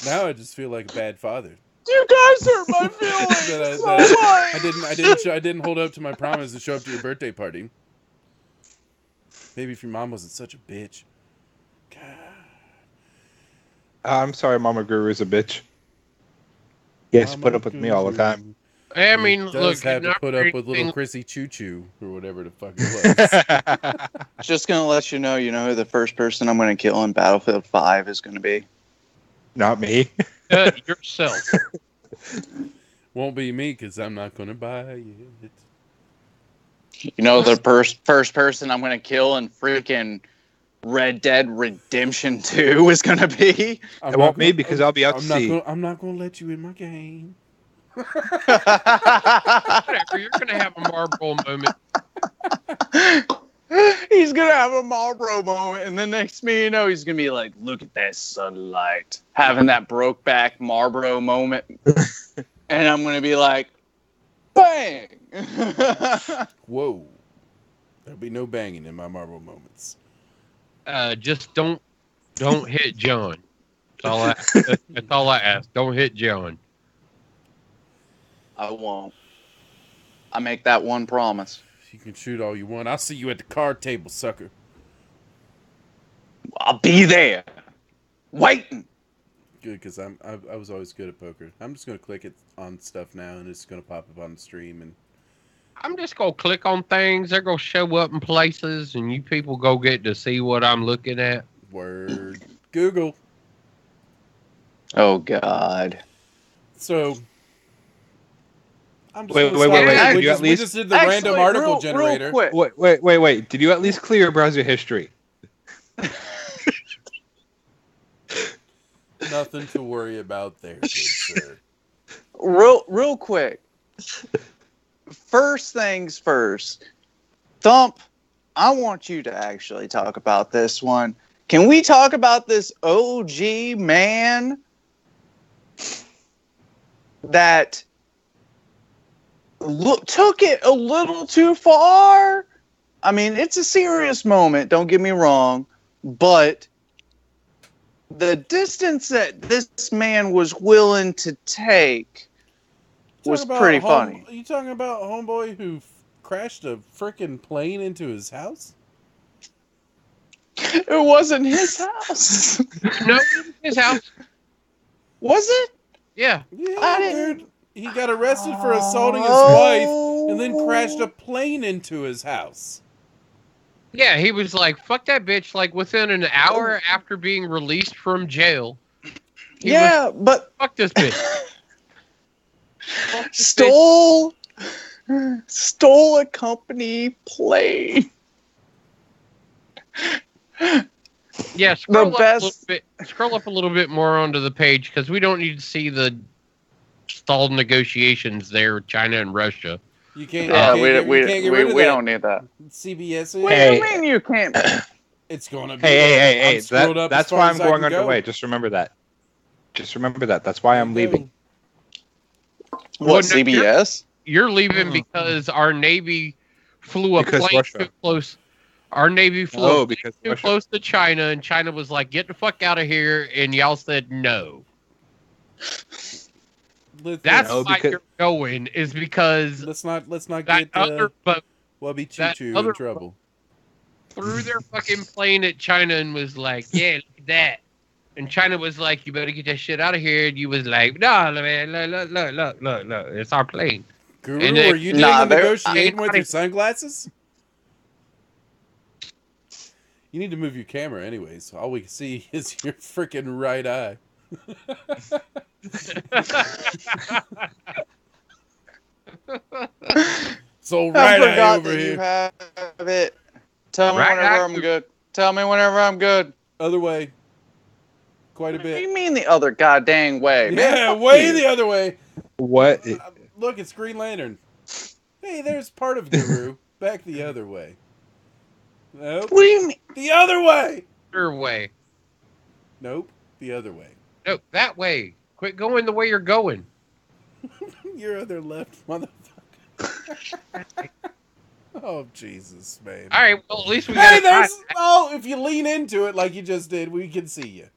Now I just feel like a bad father. You guys hurt my feelings so much. I didn't hold up to my promise to show up to your birthday party. Maybe if your mom wasn't such a bitch. God. I'm sorry, Mama Guru's a bitch. He has to put up with me all the time. I mean, look, have to put up with little Chrissy Choo Choo or whatever the fuck it was. Just gonna let you know who the first person I'm gonna kill in Battlefield 5 is gonna be. Not me. Yourself. Won't be me because I'm not gonna buy it. You know the first person I'm gonna kill in freaking Red Dead Redemption 2 is gonna be. It won't be because I'll be out to sea. I'm not gonna let you in my game. Whatever, you're gonna have a Marlboro moment. He's gonna have a Marlboro moment, and the next thing you know, he's gonna be like, "Look at that sunlight," having that Brokeback Marlboro moment, and I'm gonna be like, "Bang!" Whoa! There'll be no banging in my Marlboro moments. Just don't hit John. That's all I ask. Don't hit John. I won't. I make that one promise. You can shoot all you want. I'll see you at the card table, sucker. I'll be there, waiting. Good, because I was always good at poker. I'm just gonna click it on stuff now, and it's gonna pop up on the stream, and I'm just gonna click on things. They're gonna show up in places, and you people go get to see what I'm looking at. Word. Google. Oh God. So. I'm just wait. we just did the random article generator. Real quick. Wait. Did you at least clear your browser history? Nothing to worry about there, good sir. Real quick. First things first. Thump, I want you to actually talk about this one. Can we talk about this OG man that took it a little too far? I mean, it's a serious moment, don't get me wrong, but the distance that this man was willing to take was pretty funny. Are you talking about homeboy who crashed a frickin' plane into his house? It wasn't his house. No, his house. Was it? Yeah. Dude. He got arrested for assaulting his wife and then crashed a plane into his house. Yeah, he was like, fuck that bitch, like within an hour after being released from jail. But fuck this bitch. Stole a company plane. Yeah, scroll up a little bit more onto the page because we don't need to see the stalled negotiations there with China and Russia. You can't. We don't need that. CBS. What do you mean you can't? It's gonna be. Hey! That's why I'm going underway. Just remember that. That's why I'm leaving. What, CBS? You're leaving because our Navy flew a plane too close. Our Navy flew too close to China, and China was like, "Get the fuck out of here!" And y'all said no. That's why you're going, is because let's not get Wubby Choo Choo in trouble. Threw their fucking plane at China and was like, "Yeah, look at that." And China was like, "You better get that shit out of here." And you was like, "No, man, look, it's our plane." Guru, are you doing the negotiating with your sunglasses? You need to move your camera anyways. All we can see is your freaking right eye. So right eye over here. You have it. Tell me whenever I'm good. Tell me whenever I'm good. Other way. Quite a bit. What do you mean the other goddamn way? Yeah, way the other way. What? Look, it's Green Lantern. Hey, there's part of Guru. Back the other way. Nope. What do you mean? The other way. Other way. Nope. The other way. Nope. That way. Quit going the way you're going. Your other left, motherfucker. Oh, Jesus, man. All right. Well, at least we got. If you lean into it like you just did, we can see you.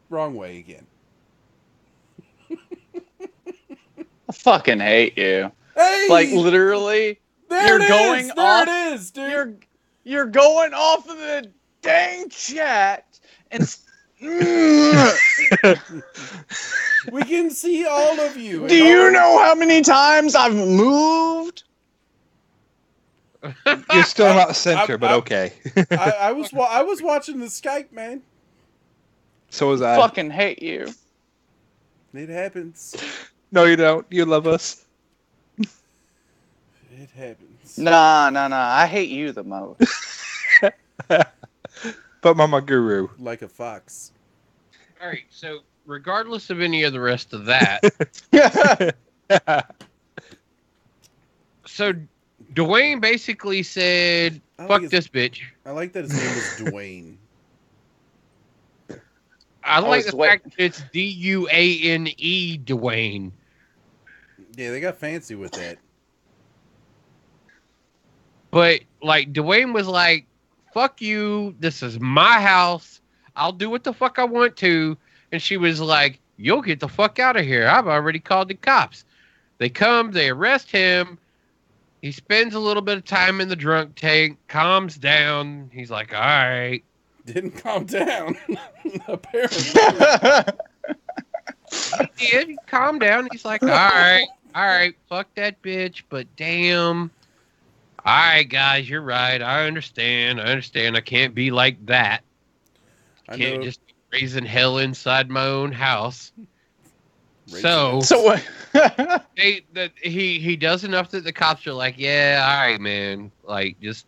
Wrong way again. I fucking hate you. Hey! Like, literally, there it is, dude. You're going off of the dang chat and we can see all of you. Do you know how many times I've moved? You're still not center, but okay. I was watching the Skype, man. So was I. Fucking hate you. It happens. No, you don't. You love us. It happens. Nah. I hate you the most. But Mama Guru. Like a fox. All right, so regardless of any of the rest of that, so Dwayne basically said, "Fuck this bitch." I like that his name is Dwayne. I like the fact that it's Duane, Dwayne. Yeah, they got fancy with that. But like Dwayne was like, "Fuck you! This is my house. I'll do what the fuck I want to." And she was like, "You'll get the fuck out of here. I've already called the cops." They come, they arrest him. He spends a little bit of time in the drunk tank, calms down. He's like, "All right." Didn't calm down, apparently. He did. He calmed down. He's like, "All right, all right, fuck that bitch, but damn. All right, guys, you're right. I understand. I can't be like that. I can't just be raising hell inside my own house. So what? he does enough that the cops are like, yeah, all right, man, like just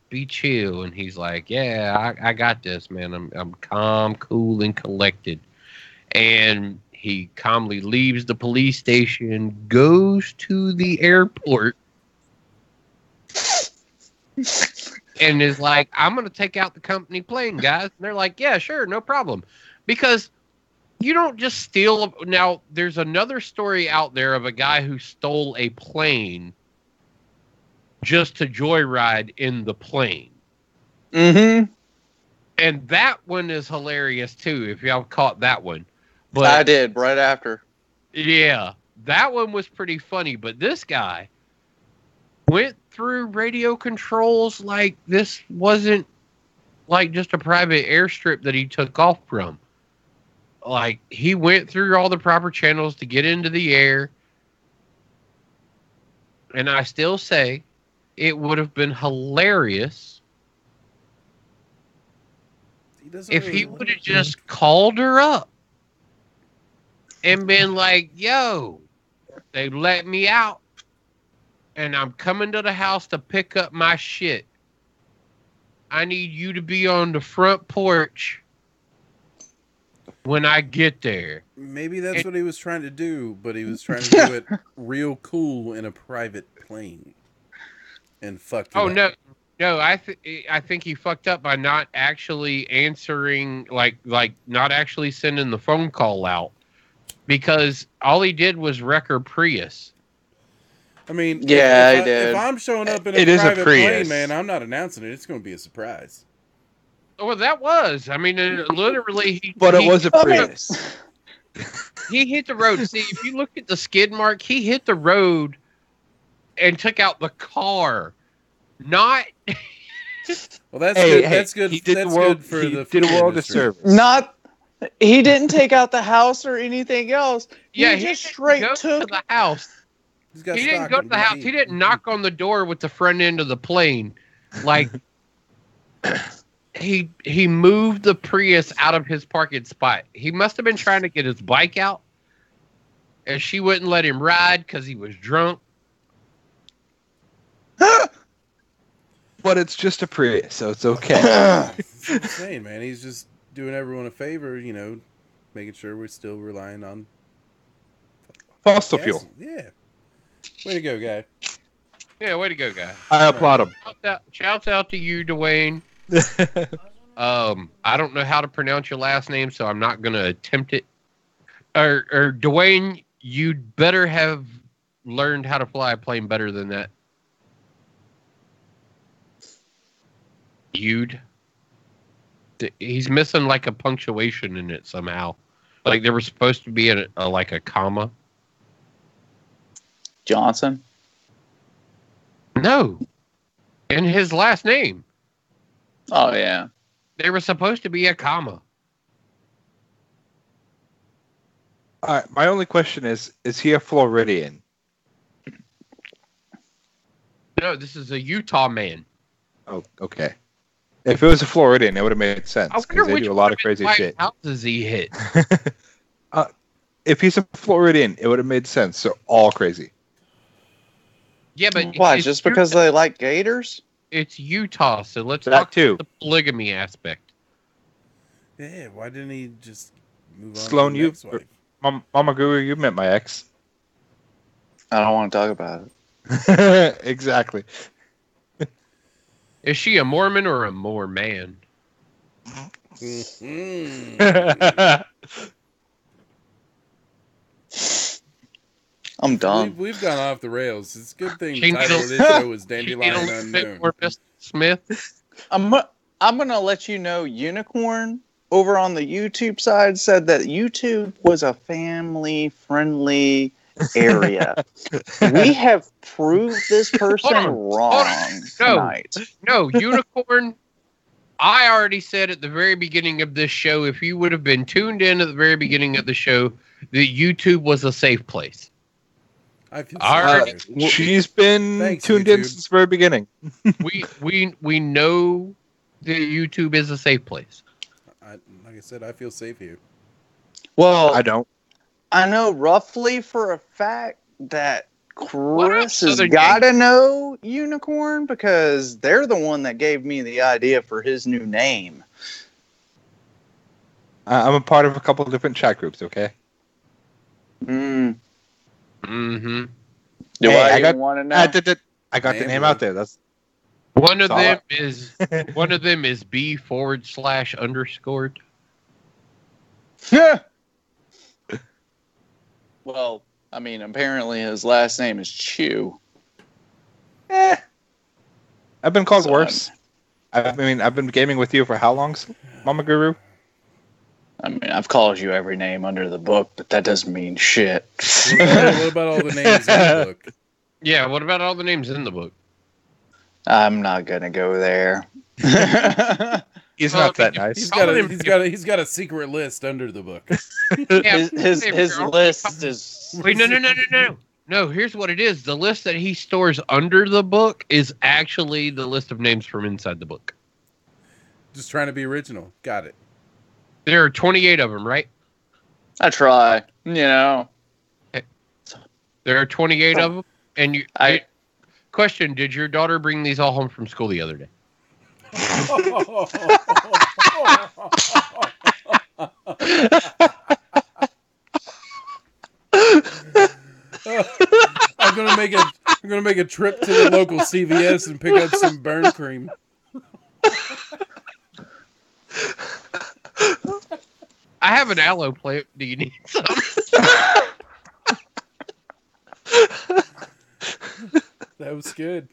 be chill. And he's like, yeah, I got this, man. I'm calm, cool, and collected. And he calmly leaves the police station, goes to the airport, and is like, I'm going to take out the company plane, guys. And they're like, yeah, sure, no problem. Because you don't just steal. Now, there's another story out there of a guy who stole a plane just to joyride in the plane. Mm-hmm. And that one is hilarious, too, if y'all caught that one. But I did, right after. Yeah, that one was pretty funny. But this guy went through radio controls like this wasn't like just a private airstrip that he took off from. Like, he went through all the proper channels to get into the air. And I still say it would have been hilarious if he would have just called her up and been like, yo, they let me out and I'm coming to the house to pick up my shit. I need you to be on the front porch when I get there. Maybe that's what he was trying to do, but he was trying to do it real cool in a private plane. And fucked it up. No, I think he fucked up by not actually answering, like not actually sending the phone call out. Because all he did was wreck her Prius. I mean, yeah, he did. If I'm showing up in a private plane, man, I'm not announcing it. It's going to be a surprise. Well, that was. I mean, literally. But it was a Prius. He hit the road. See, if you look at the skid mark, he hit the road and took out the car. Not. Well, that's good. That's good. He did that's the world, good for he the did a world of service. Not. He didn't take out the house or anything else. Yeah, he just straight took to the house. He didn't go to the house. He didn't knock on the door with the front end of the plane. Like, he moved the Prius out of his parking spot. He must have been trying to get his bike out, and she wouldn't let him ride because he was drunk. But it's just a Prius, so it's okay. That's insane, man. He's just doing everyone a favor, you know, making sure we're still relying on fossil fuel. Yeah. Way to go, guy. Yeah, way to go, guy. I applaud him. Shouts out to you, Dwayne. I don't know how to pronounce your last name, so I'm not going to attempt it. Or Dwayne, you'd better have learned how to fly a plane better than that. He's missing like a punctuation in it somehow. Like there was supposed to be a comma. Johnson? No. In his last name. Oh, yeah. There was supposed to be a comma. All right, my only question is he a Floridian? No, this is a Utah man. Oh, okay. If it was a Floridian, it would have made sense because they do a lot of crazy shit. How does he hit? If he's a Floridian, it would have made sense. They're all crazy. Yeah, but why? Just because they like gators? It's Utah, so let's talk about the polygamy aspect. Yeah, why didn't he just move on? Sloan, to the next wife? Mama Guru, you met my ex. I don't want to talk about it. Exactly. Is she a Mormon or a Mormon? I'm done. We've gone off the rails. It's a good thing the title of this show is Dandelion Uknown. Or Mr. Smith. I'm gonna let you know, Unicorn over on the YouTube side said that YouTube was a family-friendly area. We have proved this person wrong tonight. No, Unicorn. I already said at the very beginning of this show, if you would have been tuned in at the very beginning of the show, that YouTube was a safe place. I feel she's been tuned in since the very beginning. we know that YouTube is a safe place. Like I said, I feel safe here. Well, I don't. I know roughly for a fact that Chris has got to know Unicorn because they're the one that gave me the idea for his new name. I'm a part of a couple of different chat groups, okay? Mm-hmm. Do I even want to know? I got the name out there. That's one of them is B/_. Well, I mean, apparently his last name is Chew. I've been called worse. I've been gaming with you for how long, Mama Guru? I mean, I've called you every name under the book, but that doesn't mean shit. What about all the names in the book? Yeah, what about all the names in the book? I'm not gonna go there. He's not that nice. He's got a secret list under the book. His list is. Wait, no. No, here's what it is. The list that he stores under the book is actually the list of names from inside the book. Just trying to be original. Got it. There are 28 of them, right? I try, There are 28 of them, and question: did your daughter bring these all home from school the other day? I'm gonna make a trip to the local CVS and pick up some burn cream. I have an aloe plant. Do you need some? That was good.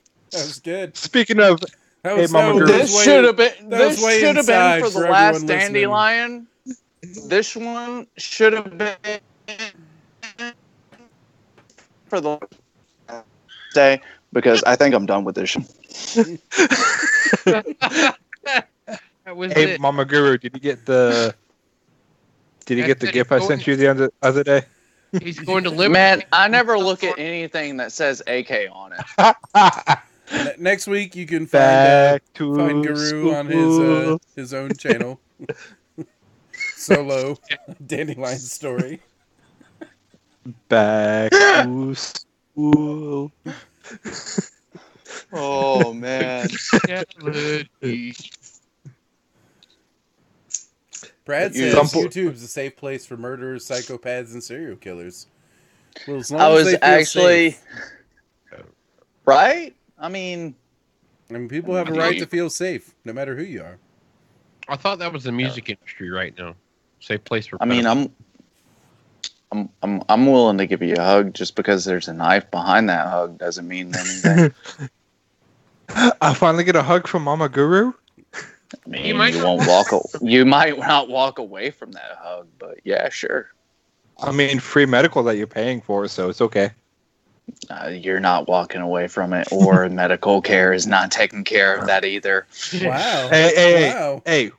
Speaking of, this should have been for the last Dandelion. This one should have been for the day because I think I'm done with this. Hey, Mama Guru, did you get the GIF I sent you the other day? He's going to live. Man, I never look at anything that says AK on it. Next week you can find Guru on his own channel. Solo Dandelion story. Back to school. Oh man. Brad says YouTube's a safe place for murderers, psychopaths, and serial killers. Well, as long I as was they feel actually safe. Right. I mean, people have a right to feel safe, no matter who you are. I thought that was the music industry right now. Safe place for. I mean, I'm willing to give you a hug just because there's a knife behind that hug doesn't mean anything. I finally get a hug from Mama Guru. I mean, you might not walk away from that hug, but yeah, sure. I mean, free medical that you're paying for, so it's okay. You're not walking away from it, or medical care is not taking care of that either. Wow. Hey.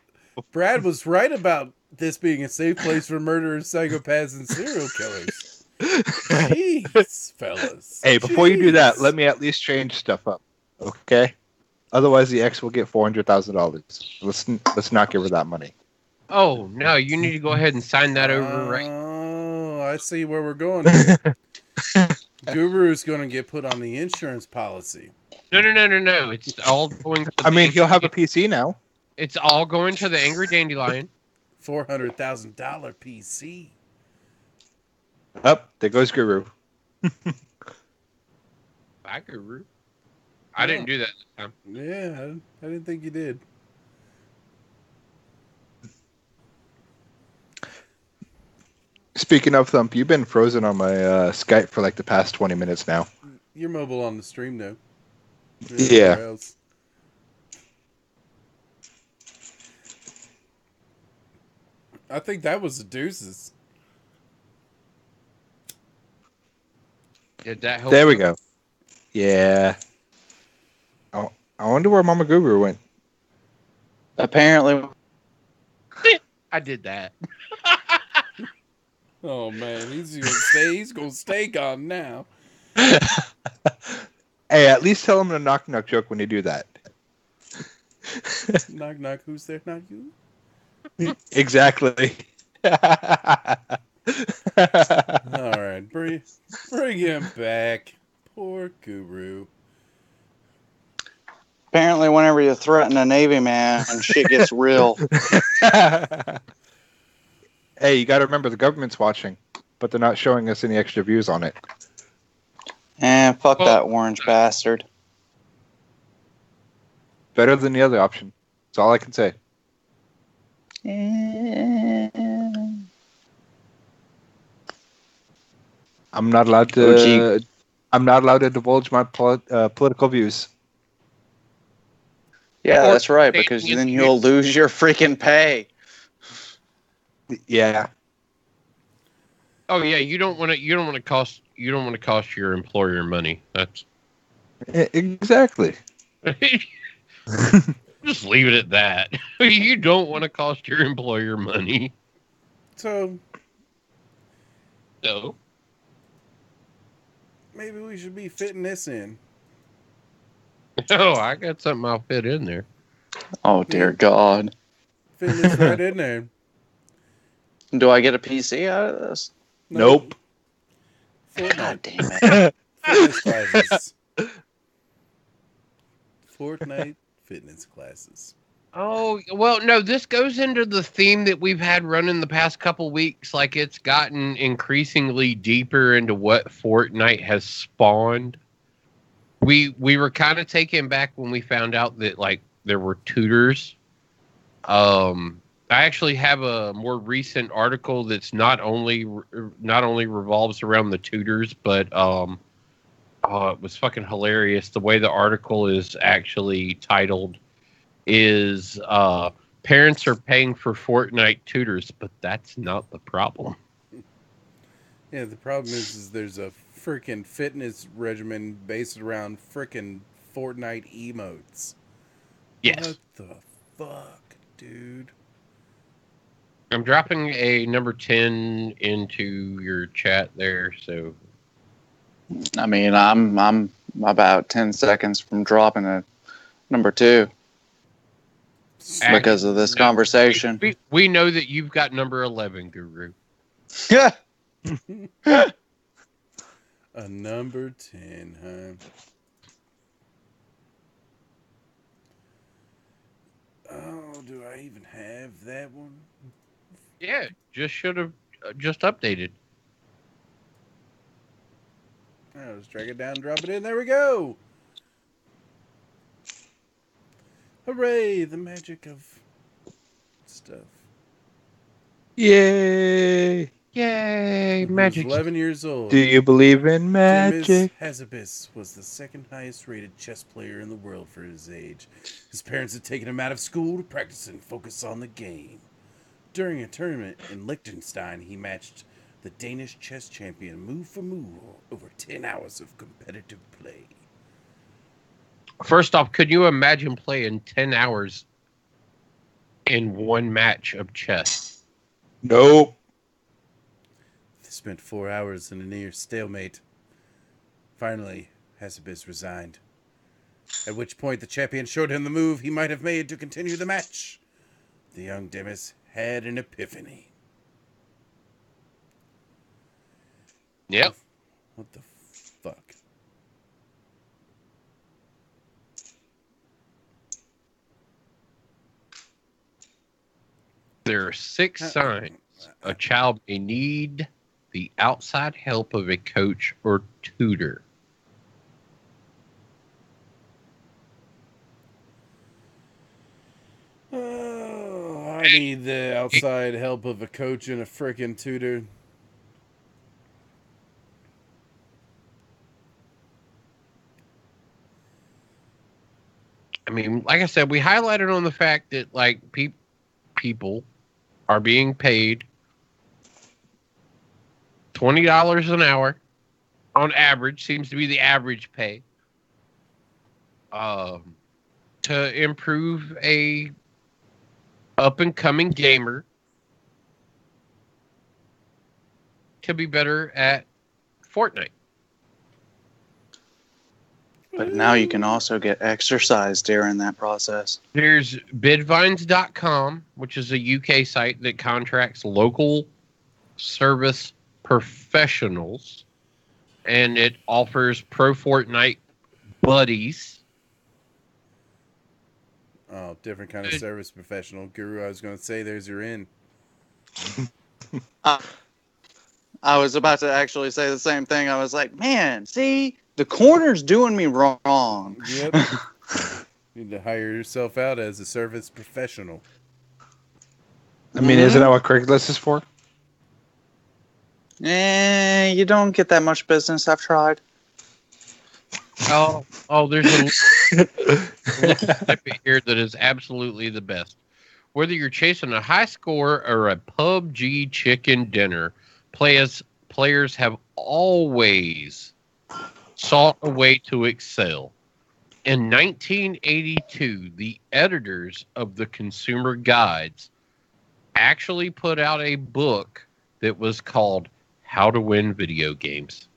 Brad was right about this being a safe place for murderers, psychopaths, and serial killers. Jeez, fellas. Hey, before you do that, let me at least change stuff up, okay? Otherwise, the ex will get $400,000. Let's not give her that money. Oh no! You need to go ahead and sign that over right. Oh, I see where we're going. Guru's going to get put on the insurance policy. No! It's all going. He'll have a PC now. It's all going to the Angry Dandelion. $400,000 PC. Up there goes Guru. Bye, Guru. I didn't do that this time. Yeah, I didn't think you did. Speaking of Thump, you've been frozen on my Skype for like the past 20 minutes now. You're mobile on the stream though. Yeah. I think that was the deuces. Did that help? There we go. Yeah. I wonder where Mama Guru went. Apparently. I did that. Oh man, he's gonna stay gone now. Hey, at least tell them a knock knock joke when you do that. Knock knock, who's there? Not you. Exactly. All right, bring him back. Poor Guru. Apparently, whenever you threaten a Navy man, shit gets real. Hey, you got to remember the government's watching, but they're not showing us any extra views on it. Fuck that orange bastard. Better than the other option. That's all I can say. I'm not allowed to. I'm not allowed to divulge my political views. Yeah, that's right. Because then you'll lose your freaking pay. Yeah. Oh yeah, you don't want to cost your employer money. That's exactly. Just leave it at that. You don't want to cost your employer money. So no. Maybe we should be fitting this in. Oh, I got something I'll fit in there. Oh dear God. Fitting this right in there. Do I get a PC out of this? Nope. God damn it. Fitness classes. Fortnite fitness classes. Oh, well, no, this goes into the theme that we've had running the past couple weeks. Like, it's gotten increasingly deeper into what Fortnite has spawned. We were kind of taken back when we found out that, like, there were tutors. I actually have a more recent article that's not only revolves around the tutors, but it was fucking hilarious. The way the article is actually titled is parents are paying for Fortnite tutors, but that's not the problem. Yeah, the problem is there's a freaking fitness regimen based around freaking Fortnite emotes. Yes. What the fuck, dude? I'm dropping a number 10 into your chat there, so. I mean, I'm about 10 seconds from dropping a number 2 because of this conversation. We know that you've got number 11, Guru. Yeah. A number 10, huh? Oh, do I even have that one? Yeah, just should have just updated. I'll just drag it down and drop it in. There we go. Hooray, the magic of stuff. Yay. Yay, magic. 11 years old. Do you believe in magic? Hazabis was the second highest rated chess player in the world for his age. His parents had taken him out of school to practice and focus on the game. During a tournament in Liechtenstein, he matched the Danish chess champion move for move over 10 hours of competitive play. First off, could you imagine playing 10 hours in one match of chess? Nope. They spent 4 hours in a near stalemate. Finally, Hazabis resigned. At which point the champion showed him the move he might have made to continue the match. The young Demis had an epiphany. Yep. What the fuck? There are 6 signs a child may need the outside help of a coach or tutor. Oh, I need the outside help of a coach and a frickin' tutor. I mean, like I said, we highlighted on the fact that, like, people are being paid $20 an hour on average, seems to be the average pay, to improve a up-and-coming gamer to be better at Fortnite. But now you can also get exercise during that process. There's bidvines.com, which is a UK site that contracts local service professionals, and it offers pro Fortnite buddies. Oh, different kind of service professional. Guru, I was going to say, there's your in. I was about to actually say the same thing. I was like, man, see, the corner's doing me wrong. Yep. You need to hire yourself out as a service professional. I mean, isn't that what Craigslist is for? You don't get that much business. I've tried. Oh, there's a snippet here that is absolutely the best. Whether you're chasing a high score or a PUBG chicken dinner, players have always sought a way to excel. In 1982, the editors of the Consumer Guides actually put out a book that was called How to Win Video Games.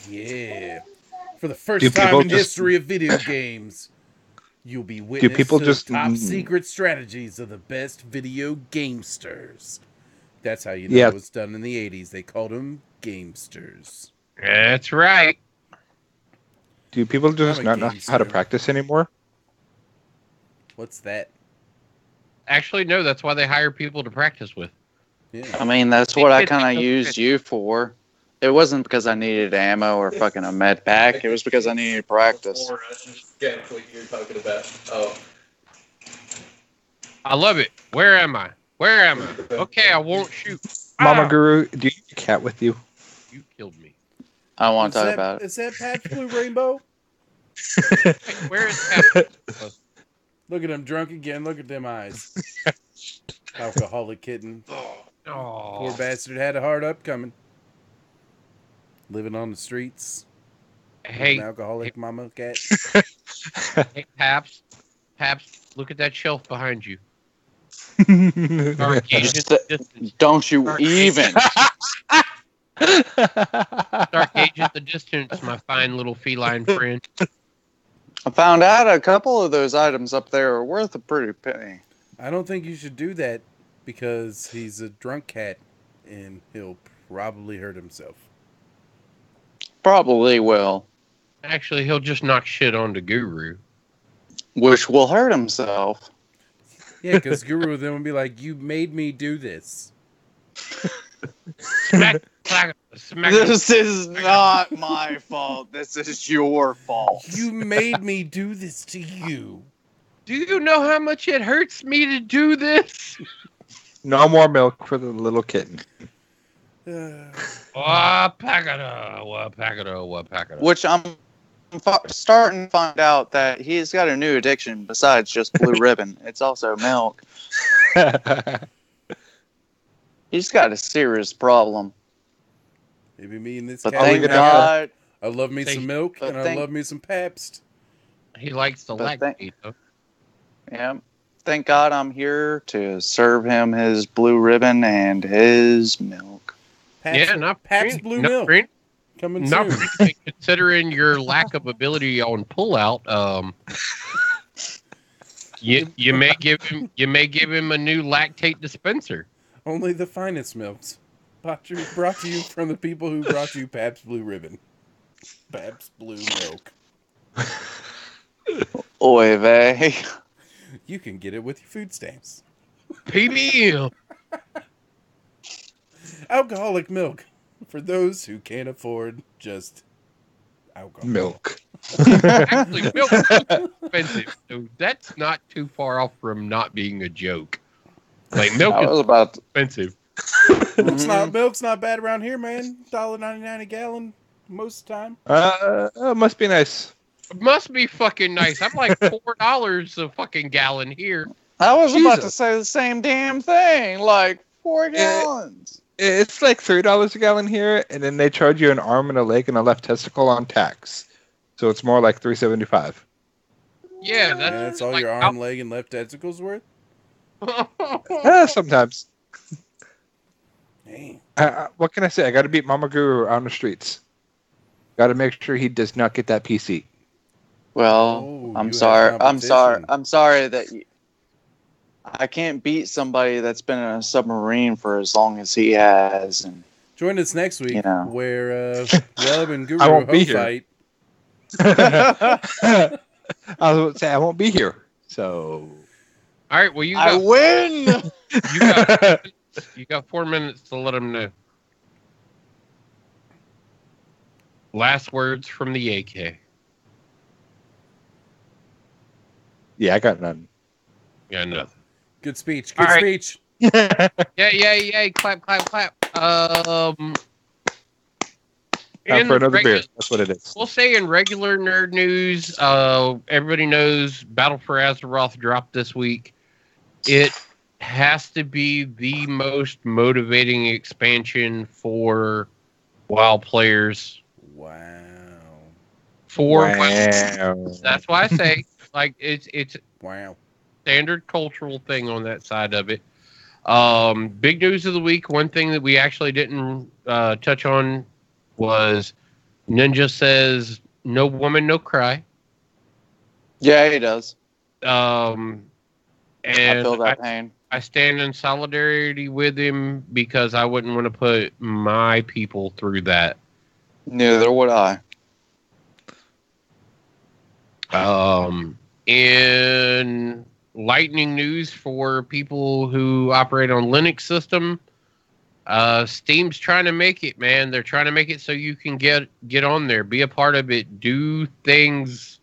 Yeah. For the first time in history of video games, you'll be witness to the top secret strategies of the best video gamesters. That's how you know it was done in the 80s. They called them gamesters. That's right. Do people just not know how to practice anymore? What's that? Actually, no. That's why they hire people to practice with. Yeah. I mean, that's what I kind of used you for. It wasn't because I needed ammo or fucking a med pack. It was because I needed practice. You're talking about. Oh. I love it. Where am I? Okay, I won't shoot. Mama Guru, do you have a cat with you? You killed me. I want to talk about it. Is that Patch Blue Rainbow? Hey, where is Patch? Look at him drunk again. Look at them eyes. Alcoholic kitten. Oh. Poor bastard had a hard upcoming. Living on the streets. Hey, an alcoholic mama cat. Hey, Paps, look at that shelf behind you. Don't you even. Start gauging the distance, my fine little feline friend. I found out a couple of those items up there are worth a pretty penny. I don't think you should do that because he's a drunk cat and he'll probably hurt himself. Probably will. Actually, he'll just knock shit onto Guru. Which will hurt himself. Yeah, because Guru then will be like, you made me do this. Smack. This is not my fault. This is your fault. You made me do this to you. Do you know how much it hurts me to do this? No more milk for the little kitten. Which I'm starting to find out that he's got a new addiction besides just Blue Ribbon. It's also milk. He's got a serious problem. Maybe me and this but cat. Thank God. I love me some milk and I love me some Pabst. He likes the lactate, though. Yeah. Thank God I'm here to serve him his Blue Ribbon and his milk. Pabst Blue milk. Green. Coming soon. Considering your lack of ability on pullout, you may give him a new lactate dispenser. Only the finest milks. Brought to you from the people who brought you Pabst Blue Ribbon. Pabst Blue milk. Oy vey. You can get it with your food stamps. PBM. Alcoholic milk. For those who can't afford just alcohol. Milk. Actually, milk is expensive, so that's not too far off from not being a joke. Like, milk is expensive. Milk's not bad around here, man. $1.99 a gallon most of the time. Must be nice. Must be fucking nice. I'm like $4 a fucking gallon here. I was about to say the same damn thing. Like 4 gallons. It's like $3 a gallon here, and then they charge you an arm and a leg and a left testicle on tax. So it's more like $3.75. Yeah, that's all like your arm, leg, and left testicles worth. Sometimes. Dang. What can I say? I got to beat Mama Guru on the streets. Got to make sure he does not get that PC. Well, I'm sorry that I can't beat somebody that's been in a submarine for as long as he has. And join us next week, where Wub and Guru I won't be here. fight. I was about to say I won't be here. So, all right. Well, I win. You got 4 minutes to let him know. Last words from the AK. Yeah, I got none. Yeah, nothing. Good speech. Good speech. Yeah. Clap. Time for another beer. That's what it is. We'll say in regular nerd news, everybody knows Battle for Azeroth dropped this week. It has to be the most motivating expansion for WoW players. Wow. That's why I say it's wow. Standard cultural thing on that side of it. Big news of the week. One thing that we actually didn't touch on was Ninja says no woman, no cry. Yeah, he does. And I feel that pain. I stand in solidarity with him because I wouldn't want to put my people through that. Neither would I. In lightning news for people who operate on Linux system, Steam's trying to make it, man. They're trying to make it so you can get on there, be a part of it, do things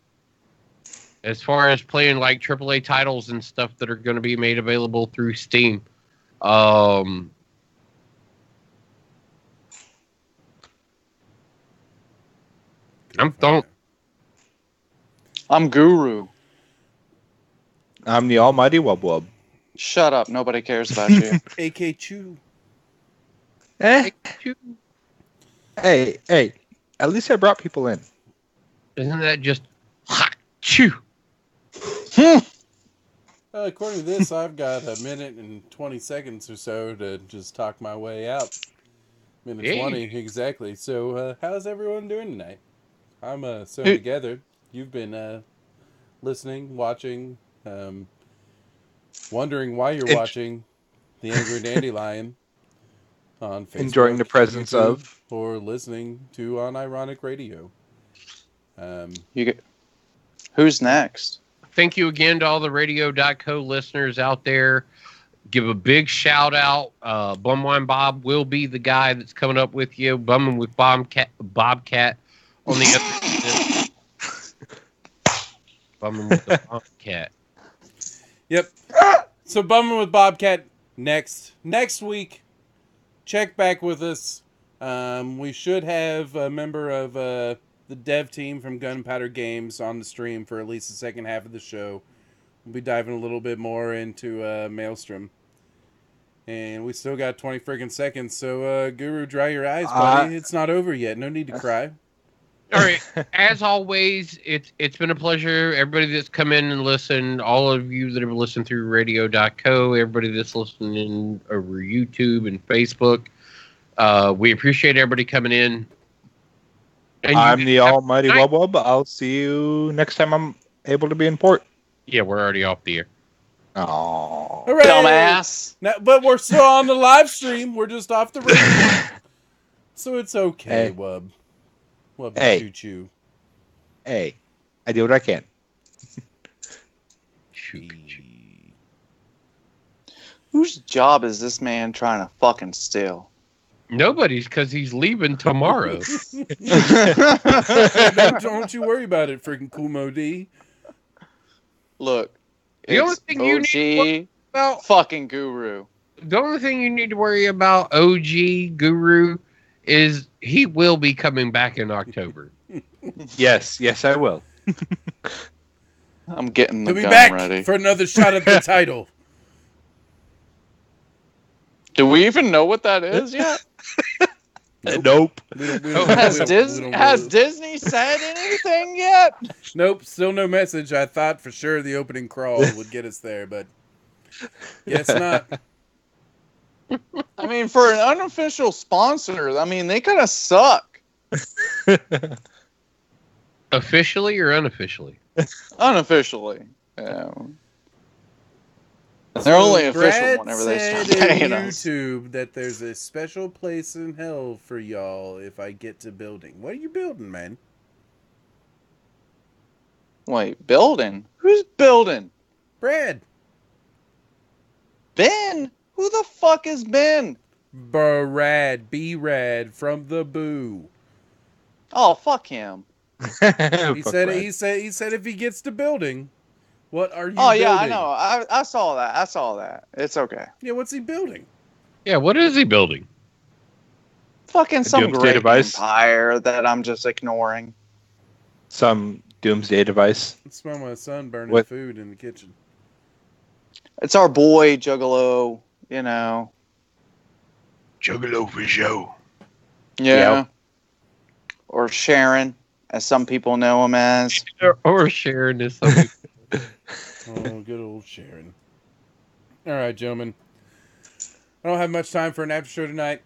as far as playing like AAA titles and stuff that are going to be made available through Steam. I'm Guru. I'm the almighty Wub Wub. Shut up. Nobody cares about you. AK Chew. Hey, at least I brought people in. Isn't that just hot chew? According to this, I've got a minute and 20 seconds or so to just talk my way out. Minute 20, exactly. So, how's everyone doing tonight? I'm so together. You've been listening, watching, wondering why you're watching The Angry Dandelion on Facebook. Enjoying the presence YouTube, of. or listening to on Ironic Radio. Who's next? Thank you again to all the radio.co listeners out there. Give a big shout out. Bumwine Bob will be the guy that's coming up with you. Bumming with Bobcat on the other. Bumming with the Bobcat. Yep. So Bumming with Bobcat next week. Check back with us. We should have a member of the dev team from Gunpowder Games on the stream for at least the second half of the show. We'll be diving a little bit more into Maelstrom. And we still got 20 friggin' seconds, so Guru, dry your eyes, buddy. It's not over yet. No need to cry. All right. As always, it's been a pleasure. Everybody that's come in and listened, all of you that have listened through radio.co, everybody that's listening over YouTube and Facebook, we appreciate everybody coming in. And I'm the almighty Wub Wub. I'll see you next time I'm able to be in port. Yeah, we're already off the air. Oh, dumbass! No, but we're still on the live stream. We're just off the radio, so it's okay, Wub. Wub, choo-choo. Hey, I do what I can. Whose job is this man trying to fucking steal? Nobody's, because he's leaving tomorrow. Don't you worry about it, freaking Kumo D. Look, the only thing you need to worry about, fucking Guru. The only thing you need to worry about, OG Guru, is he will be coming back in October. Yes, I will. I'm getting the gun ready. He'll be back for another shot at the title. Do we even know what that is yet? Nope. Has Disney said anything yet? Nope, still no message. I thought for sure the opening crawl would get us there, but guess not. I mean, for an unofficial sponsor, I mean, they kind of suck. Officially or unofficially? Unofficially. Yeah. They're only official whenever they start paying us. YouTube that there's a special place in hell for y'all if I get to building. What are you building, man? Wait, building? Who's building? Brad. Ben? Who the fuck is Ben? Brad. B-Rad from the Boo. Oh, fuck him. He said if he gets to building, what are you building? Oh, yeah, I know. I saw that. It's okay. Yeah, what's he building? Yeah, what is he building? Fucking some great empire that I'm just ignoring. Some doomsday device. I smell my son burning food in the kitchen. It's our boy, Juggalo, you know. Juggalo for show. Yeah. Yep. Or Sharon, as some people know him as. Or Sharon is something. Oh, good old Sharon. All right, gentlemen. I don't have much time for an after show tonight.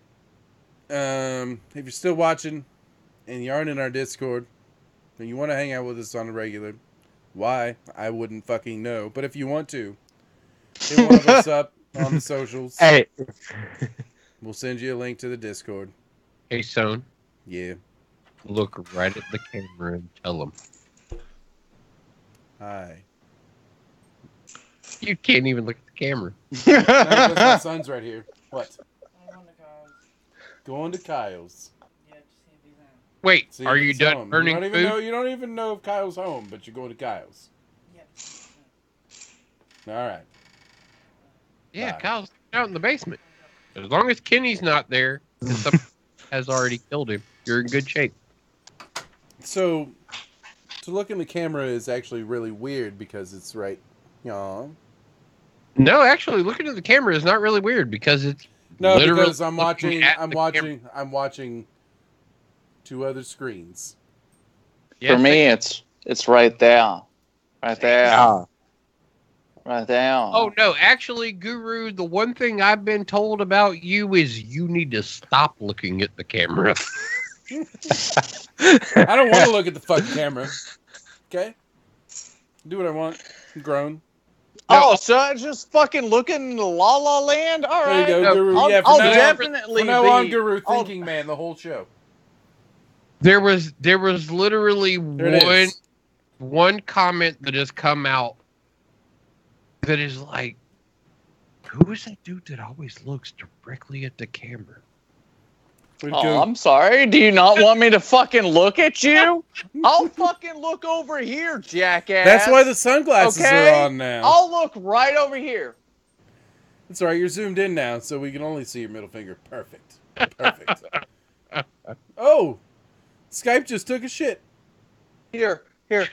If you're still watching and you aren't in our Discord and you want to hang out with us on a regular, why? I wouldn't fucking know. But if you want to, hit one of us up on the socials. Hey. We'll send you a link to the Discord. Hey, son. Yeah. Look right at the camera and tell them. Hi. You can't even look at the camera. No, because my son's right here. What? Going to Kyle's. Yeah, to see if he's home. Wait, are you done home. burning food? You don't even know if Kyle's home, but you're going to Kyle's. Yep. All right. Yeah, bye. Kyle's out in the basement. As long as Kenny's not there, and somebody has already killed him, you're in good shape. So, to look in the camera is actually really weird because it's right. No, actually, looking at the camera is not really weird because it's because I'm watching two other screens. For me, it's right there, right there, right there. Oh no, actually, Guru, the one thing I've been told about you is you need to stop looking at the camera. I don't want to look at the fucking camera. Okay, do what I want. I'm grown. Oh, so I just fucking looking La La Land? All right. There you go, Guru. I'll definitely from now on, Guru, thinking man, the whole show. There was literally one comment that has come out that is like, who is that dude that always looks directly at the camera? I'm sorry. Do you not want me to fucking look at you? I'll fucking look over here, jackass. That's why the sunglasses are on now. I'll look right over here. That's all right. You're zoomed in now, so we can only see your middle finger. Perfect. Oh, Skype just took a shit. Here. Yeah,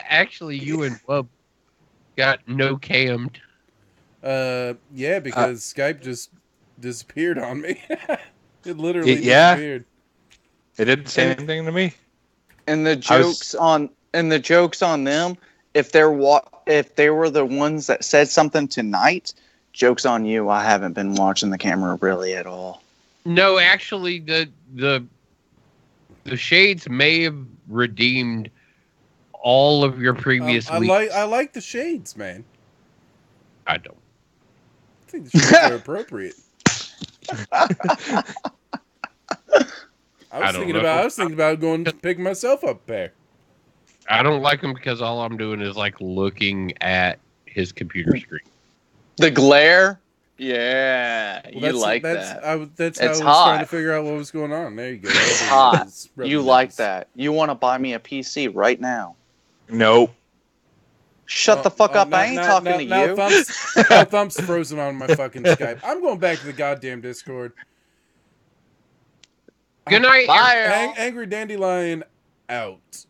actually, you and Bub got no cammed. Yeah, because Skype just disappeared on me. It literally disappeared. It didn't say anything to me. And the jokes on them, if they were the ones that said something tonight, joke's on you. I haven't been watching the camera really at all. No, actually, the shades may have redeemed all of your previous weeks. I like the shades, man. I don't. I think the shades are appropriate. I was thinking about going to pick myself up a pair. I don't like them because all I'm doing is like looking at his computer screen. The glare? Yeah, that. That's how I was hot. trying to figure out what was going on. There you go. It's hot. You like that. You want to buy me a PC right now. Nope. Shut the fuck up. I ain't talking to you. Thump's frozen on my fucking Skype. I'm going back to the goddamn Discord. Good night. Bye. Angry Dandelion out.